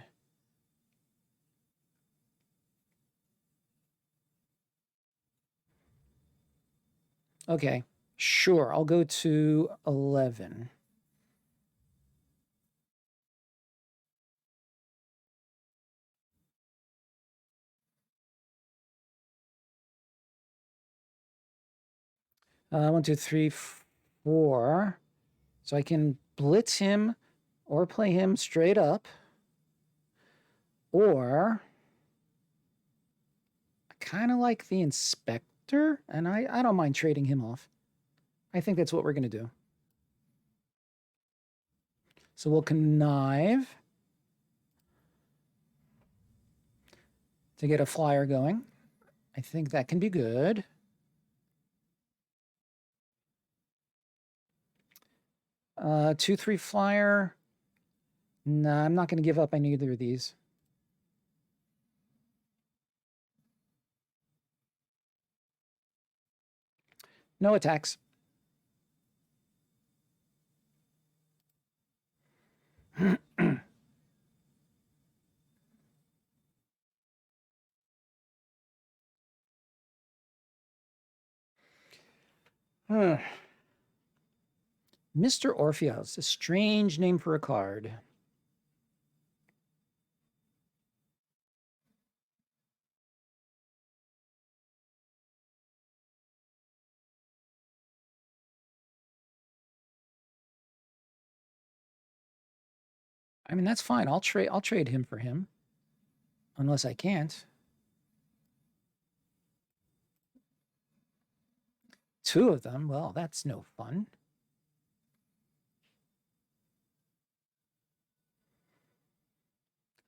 Okay, sure. I'll go to 11. One, two, three, 4. So I can blitz him or play him straight up. Or I kind of like the inspector, and I don't mind trading him off. I think that's what we're going to do. So we'll connive to get a flyer going. I think that can be good. Uh, 2/3 flyer. Nah, I'm not going to give up on either of these. No attacks. Mr. Orpheus, a strange name for a card. I mean, that's fine. I'll trade him for him. Unless I can't. 2 of them. Well, that's no fun.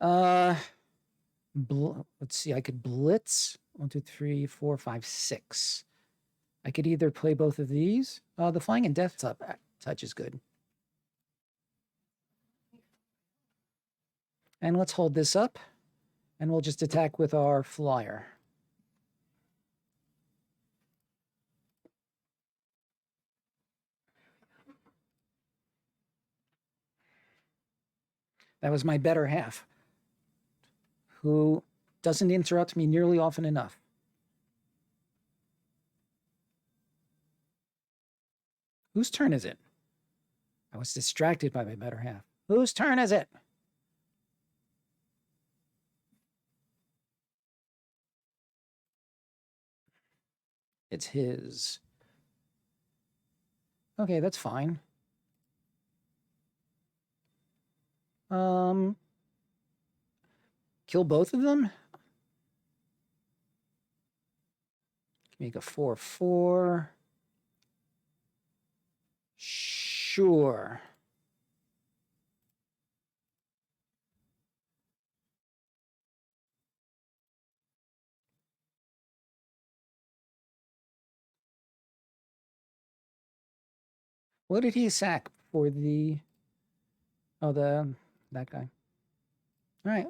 Let's see. I could blitz 1, 2, 3, 4, 5, 6. I could either play both of these. The flying and death touch is good. And let's hold this up, and we'll just attack with our flyer. That was my better half, who doesn't interrupt me nearly often enough. Whose turn is it? I was distracted by my better half. Whose turn is it? It's his. Okay, that's fine. Kill both of them? Make a 4/4. Sure. What did he sack for the... Oh, that guy. All right.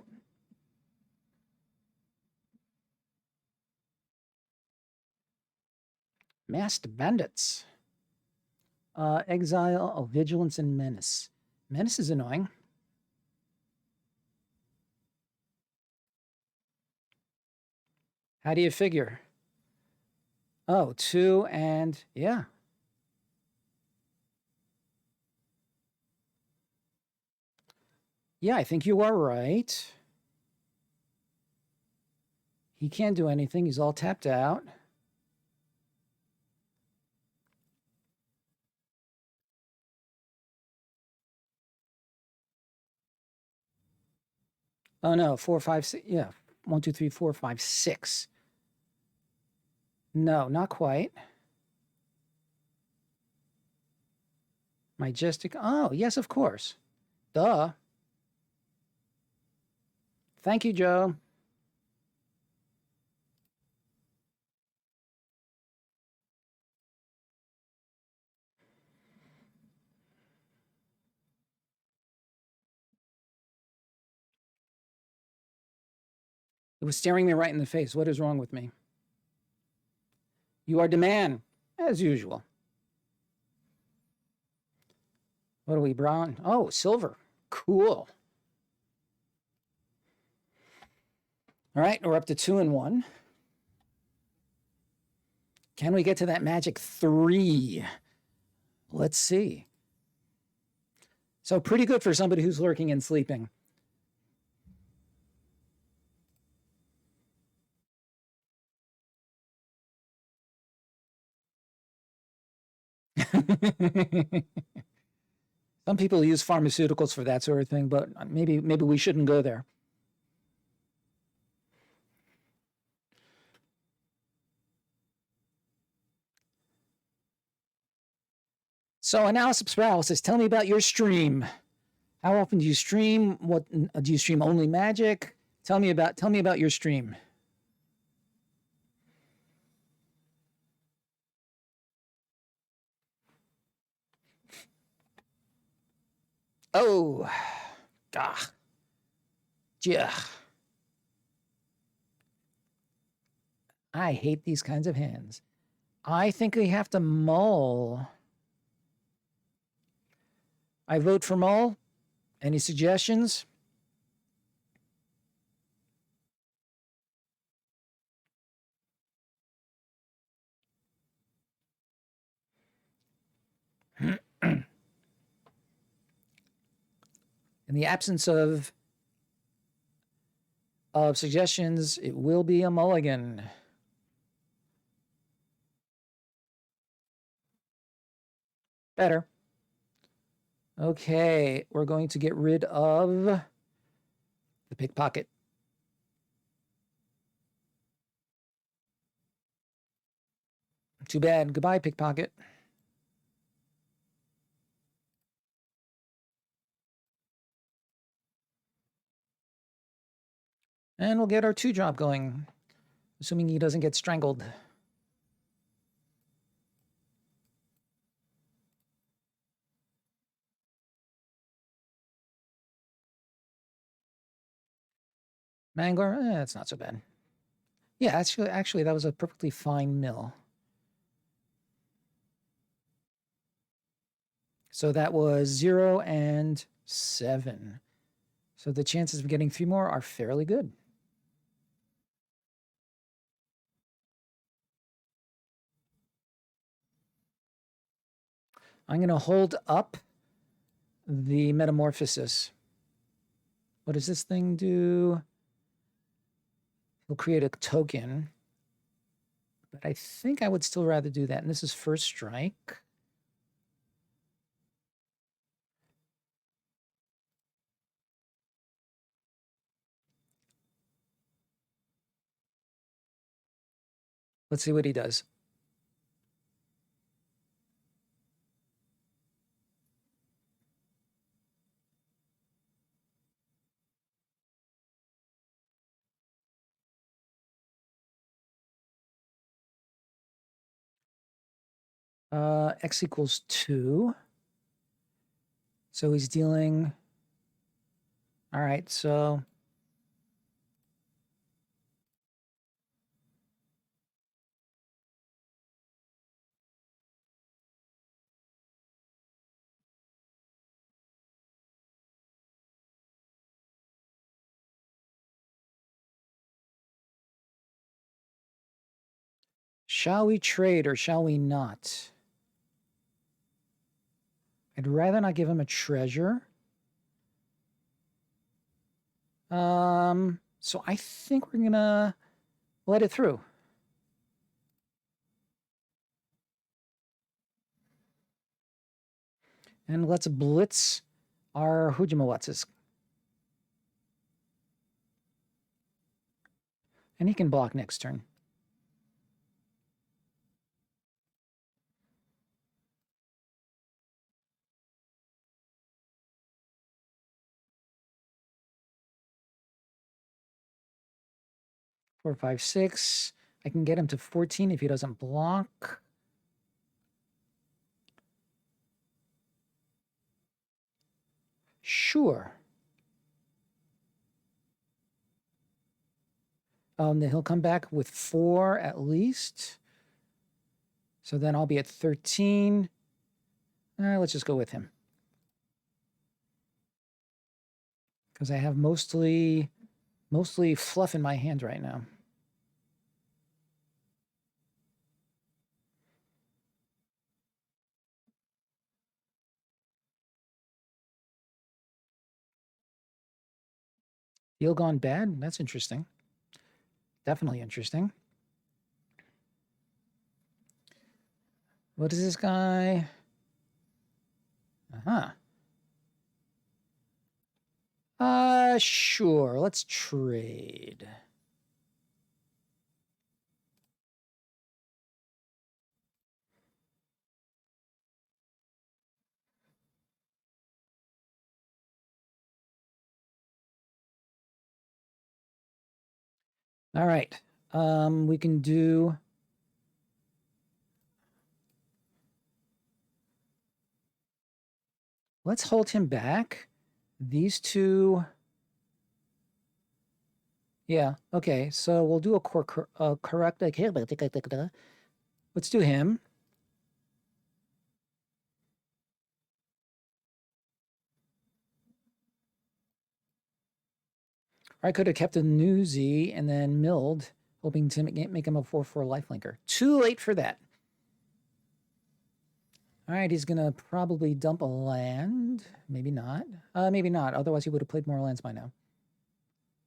Masked Bandits. Exile, oh, Vigilance, and Menace. Menace is annoying. How do you figure? Oh, 2 and... Yeah. Yeah, I think you are right. He can't do anything. He's all tapped out. Oh, no. 4, 5, 6. Yeah. 1, 2, 3, 4, 5, 6. No, not quite. Majestic. Oh, yes, of course. Duh. Thank you, Joe. It was staring me right in the face. What is wrong with me? You are demand, as usual. What are we, brown? Oh, silver. Cool. All right, we're up to 2 and 1. Can we get to that magic 3? Let's see. So pretty good for somebody who's lurking and sleeping. Some people use pharmaceuticals for that sort of thing, but maybe we shouldn't go there. So analysis paralysis, tell me about your stream. How often do you stream? What do you stream? Only Magic? Tell me about your stream. Oh, gah, yeah. I hate these kinds of hands. I think we have to mull. I vote for mull. Any suggestions? In the absence of suggestions, it will be a mulligan. Better. Okay, we're going to get rid of the pickpocket. Too bad. Goodbye, pickpocket. And we'll get our 2-drop going, assuming he doesn't get strangled. Mangler, it's not so bad. Yeah, actually, that was a perfectly fine mill. So that was 0 and 7. So the chances of getting 3 more are fairly good. I'm going to hold up the metamorphosis. What does this thing do? We'll create a token. But I think I would still rather do that. And this is first strike. Let's see what he does. X equals 2. So he's dealing. All right, so shall we trade or shall we not? I'd rather not give him a treasure. So I think we're gonna let it through. And let's blitz our Hujimawatsus. And he can block next turn. Four, five, six. I can get him to 14 if he doesn't block. Sure. Then he'll come back with 4 at least. So then I'll be at 13. Let's just go with him. Because I have mostly fluff in my hand right now. Deal gone bad? That's interesting. Definitely interesting. What is this guy? Sure. Let's trade. All right. We can do. Let's hold him back. These two. Yeah. Okay. So we'll do a correct. Let's do him. I could have kept a newsy and then milled, hoping to make him a 4/4 lifelinker. Too late for that. All right, he's gonna probably dump a land. Maybe not. Maybe not. Otherwise, he would have played more lands by now.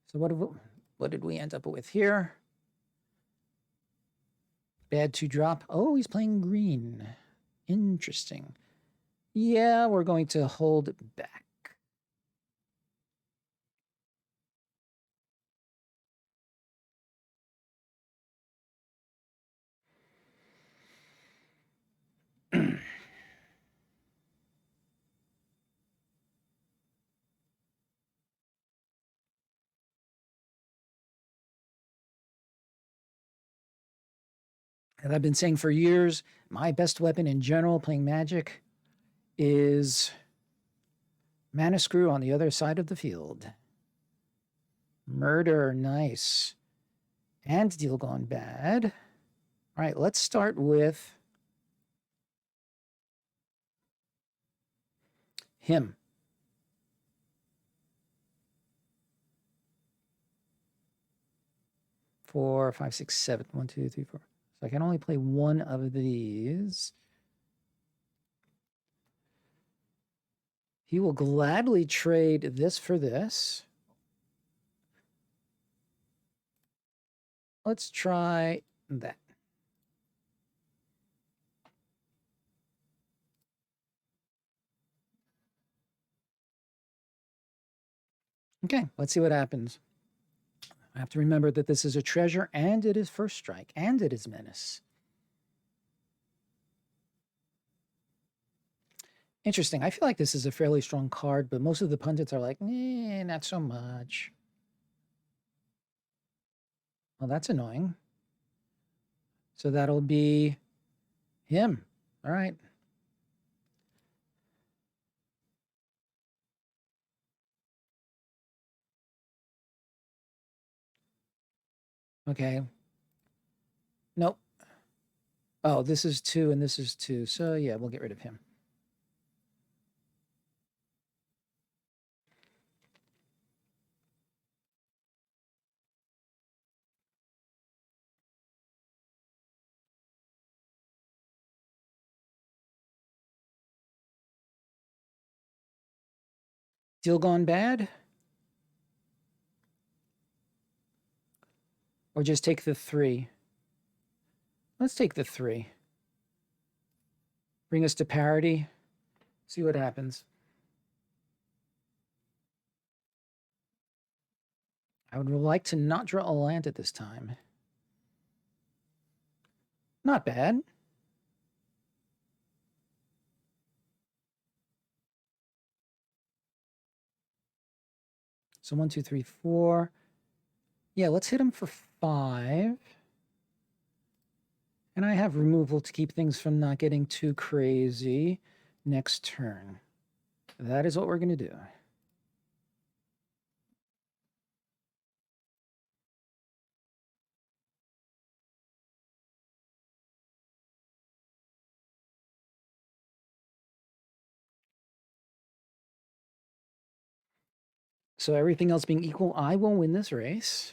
So what did we end up with here? Bad 2-drop. Oh, he's playing green. Interesting. Yeah, we're going to hold back. And I've been saying for years, my best weapon in general playing Magic is Mana Screw on the other side of the field. Murder, nice. And Deal Gone Bad. All right, let's start with him. Four, five, six, seven. 1, 2, 3, 4. So I can only play one of these. He will gladly trade this for this. Let's try that. Okay, let's see what happens. I have to remember that this is a treasure, and it is first strike, and it is menace. Interesting. I feel like this is a fairly strong card, but most of the pundits are like, nah, not so much. Well, that's annoying. So that'll be him. All right. Okay. Nope. Oh, this is 2 and this is 2. So yeah, we'll get rid of him. Deal Gone Bad? Or just take the 3? Let's take the 3. Bring us to parity. See what happens. I would like to not draw a land at this time. Not bad. So 1, 2, 3, 4. Yeah, let's hit him for 5. And I have removal to keep things from not getting too crazy next turn. That is what we're going to do. So everything else being equal, I will win this race.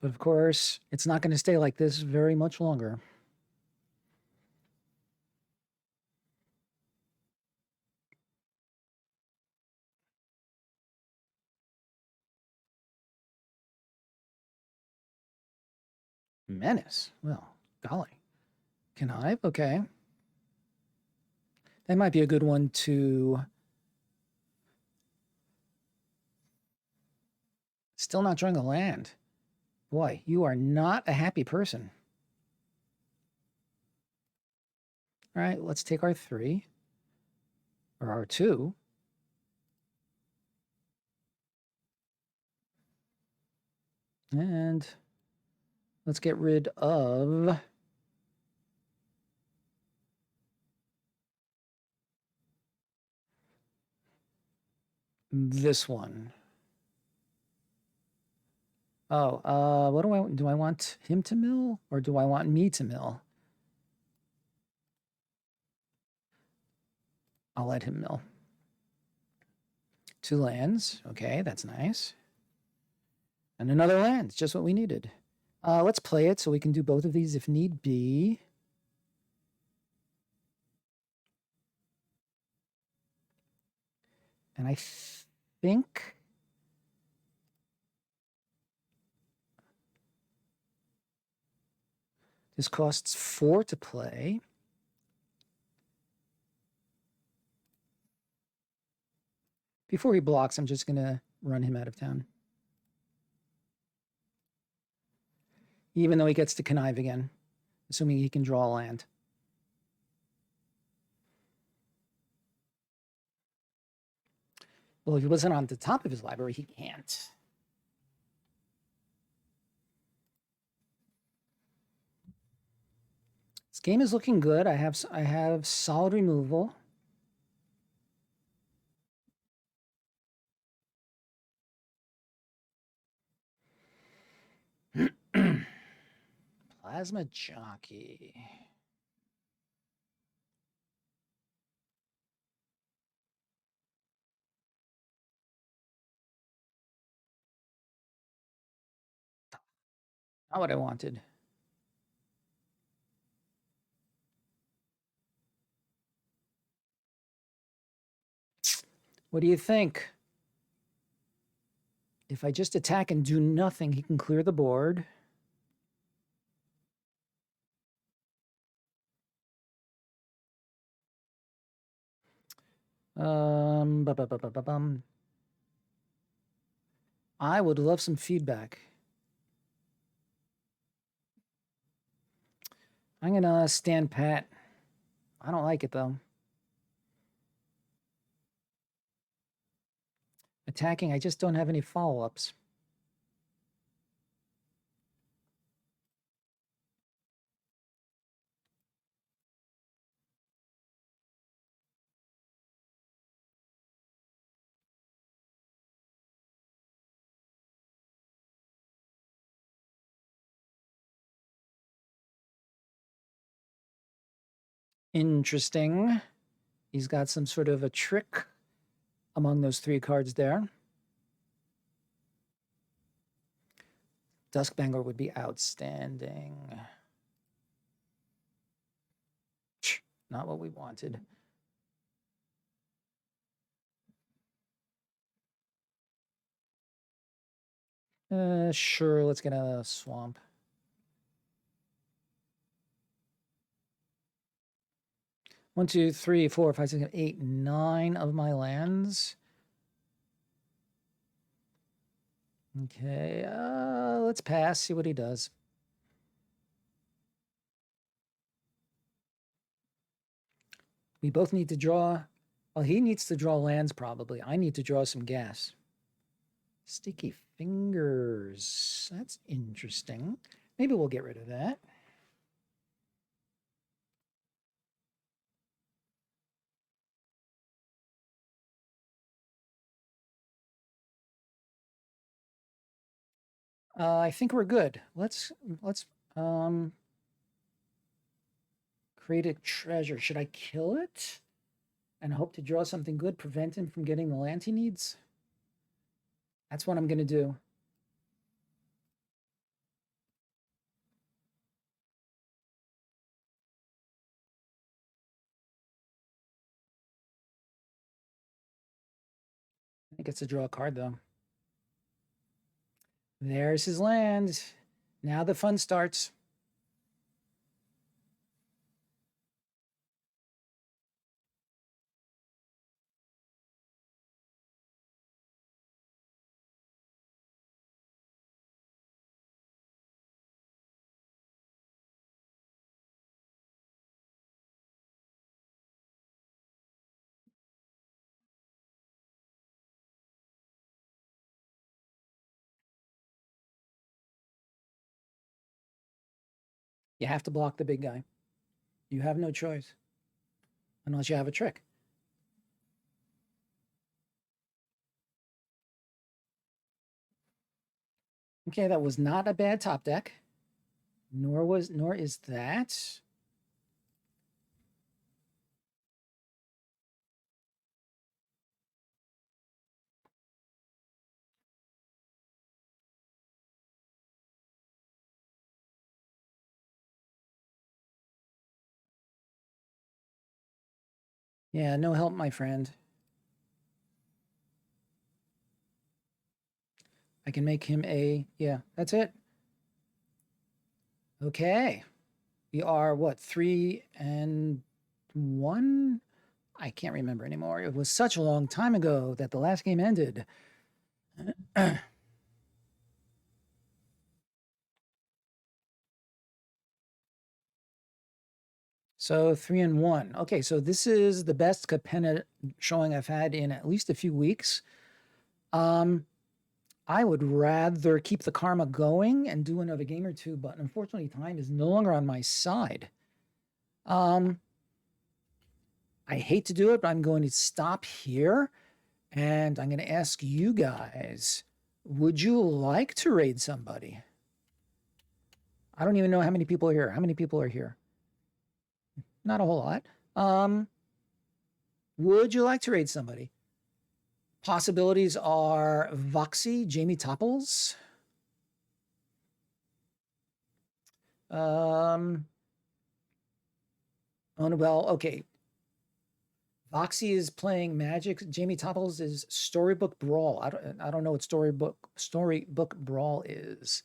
But of course, it's not going to stay like this very much longer. Menace. Well, golly. Connive? Okay. That might be a good one to... Still not drawing a land. Boy, you are not a happy person. All right, let's take our 3. Or our 2. And let's get rid of... this one. Oh, what do I want him to mill or do I want me to mill? I'll let him mill. 2 lands. Okay, that's nice. And another land, just what we needed. Let's play it so we can do both of these if need be. And I think... this costs 4 to play. Before he blocks, I'm just going to run him out of town. Even though he gets to connive again, assuming he can draw a land. Well, if he wasn't on the top of his library, he can't. Game is looking good. I have solid removal. Plasma Jockey. Not what I wanted. What do you think? If I just attack and do nothing, he can clear the board. I would love some feedback. I'm gonna stand pat. I don't like it though. Attacking, I just don't have any follow-ups. Interesting. He's got some sort of a trick among those 3 cards there. Duskbanger would be outstanding. Not what we wanted. Sure, let's get a swamp. One, two, three, 4, 5, 6, 8, 9 of my lands. Okay, let's pass, see what he does. We both need to draw. Well, he needs to draw lands probably. I need to draw some gas. Sticky fingers. That's interesting. Maybe we'll get rid of that. I think we're good. Let's create a treasure. Should I kill it and hope to draw something good, prevent him from getting the land he needs? That's what I'm going to do. He gets to draw a card, though. There's his land. Now the fun starts. You have to block the big guy. You have no choice. Unless you have a trick. Okay, that was not a bad top deck. Nor is that. Yeah, no help, my friend. I can make him a, yeah, that's it. Okay. We are what, 3-1? I can't remember anymore. It was such a long time ago that the last game ended. So 3-1. Okay, so this is the best Capenna showing I've had in at least a few weeks. I would rather keep the karma going and do another game or two, but unfortunately, time is no longer on my side. I hate to do it, but I'm going to stop here and I'm going to ask you guys, would you like to raid somebody? I don't even know how many people are here. How many people are here? Not a whole lot. Would you like to raid somebody? Possibilities are Voxy, Jamie Topples. Oh, well, okay. Voxy is playing Magic. Jamie Topples is Storybook Brawl. I don't know what Storybook Brawl is.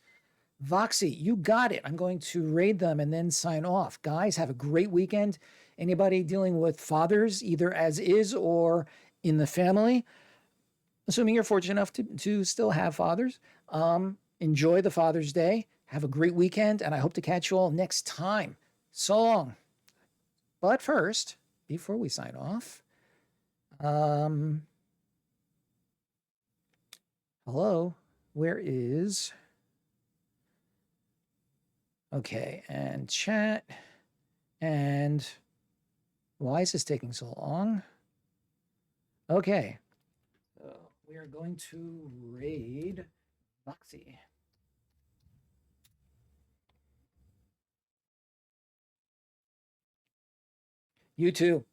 Voxy, you got it. I'm going to raid them and then sign off. Guys, have a great weekend. Anybody dealing with fathers, either as is or in the family, assuming you're fortunate enough to still have fathers, enjoy the Father's Day. Have a great weekend, and I hope to catch you all next time. So long. But first, before we sign off, hello, where is... Okay, and chat, and why is this taking so long? Okay, so we are going to raid Voxy. You too.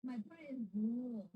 My prize rule.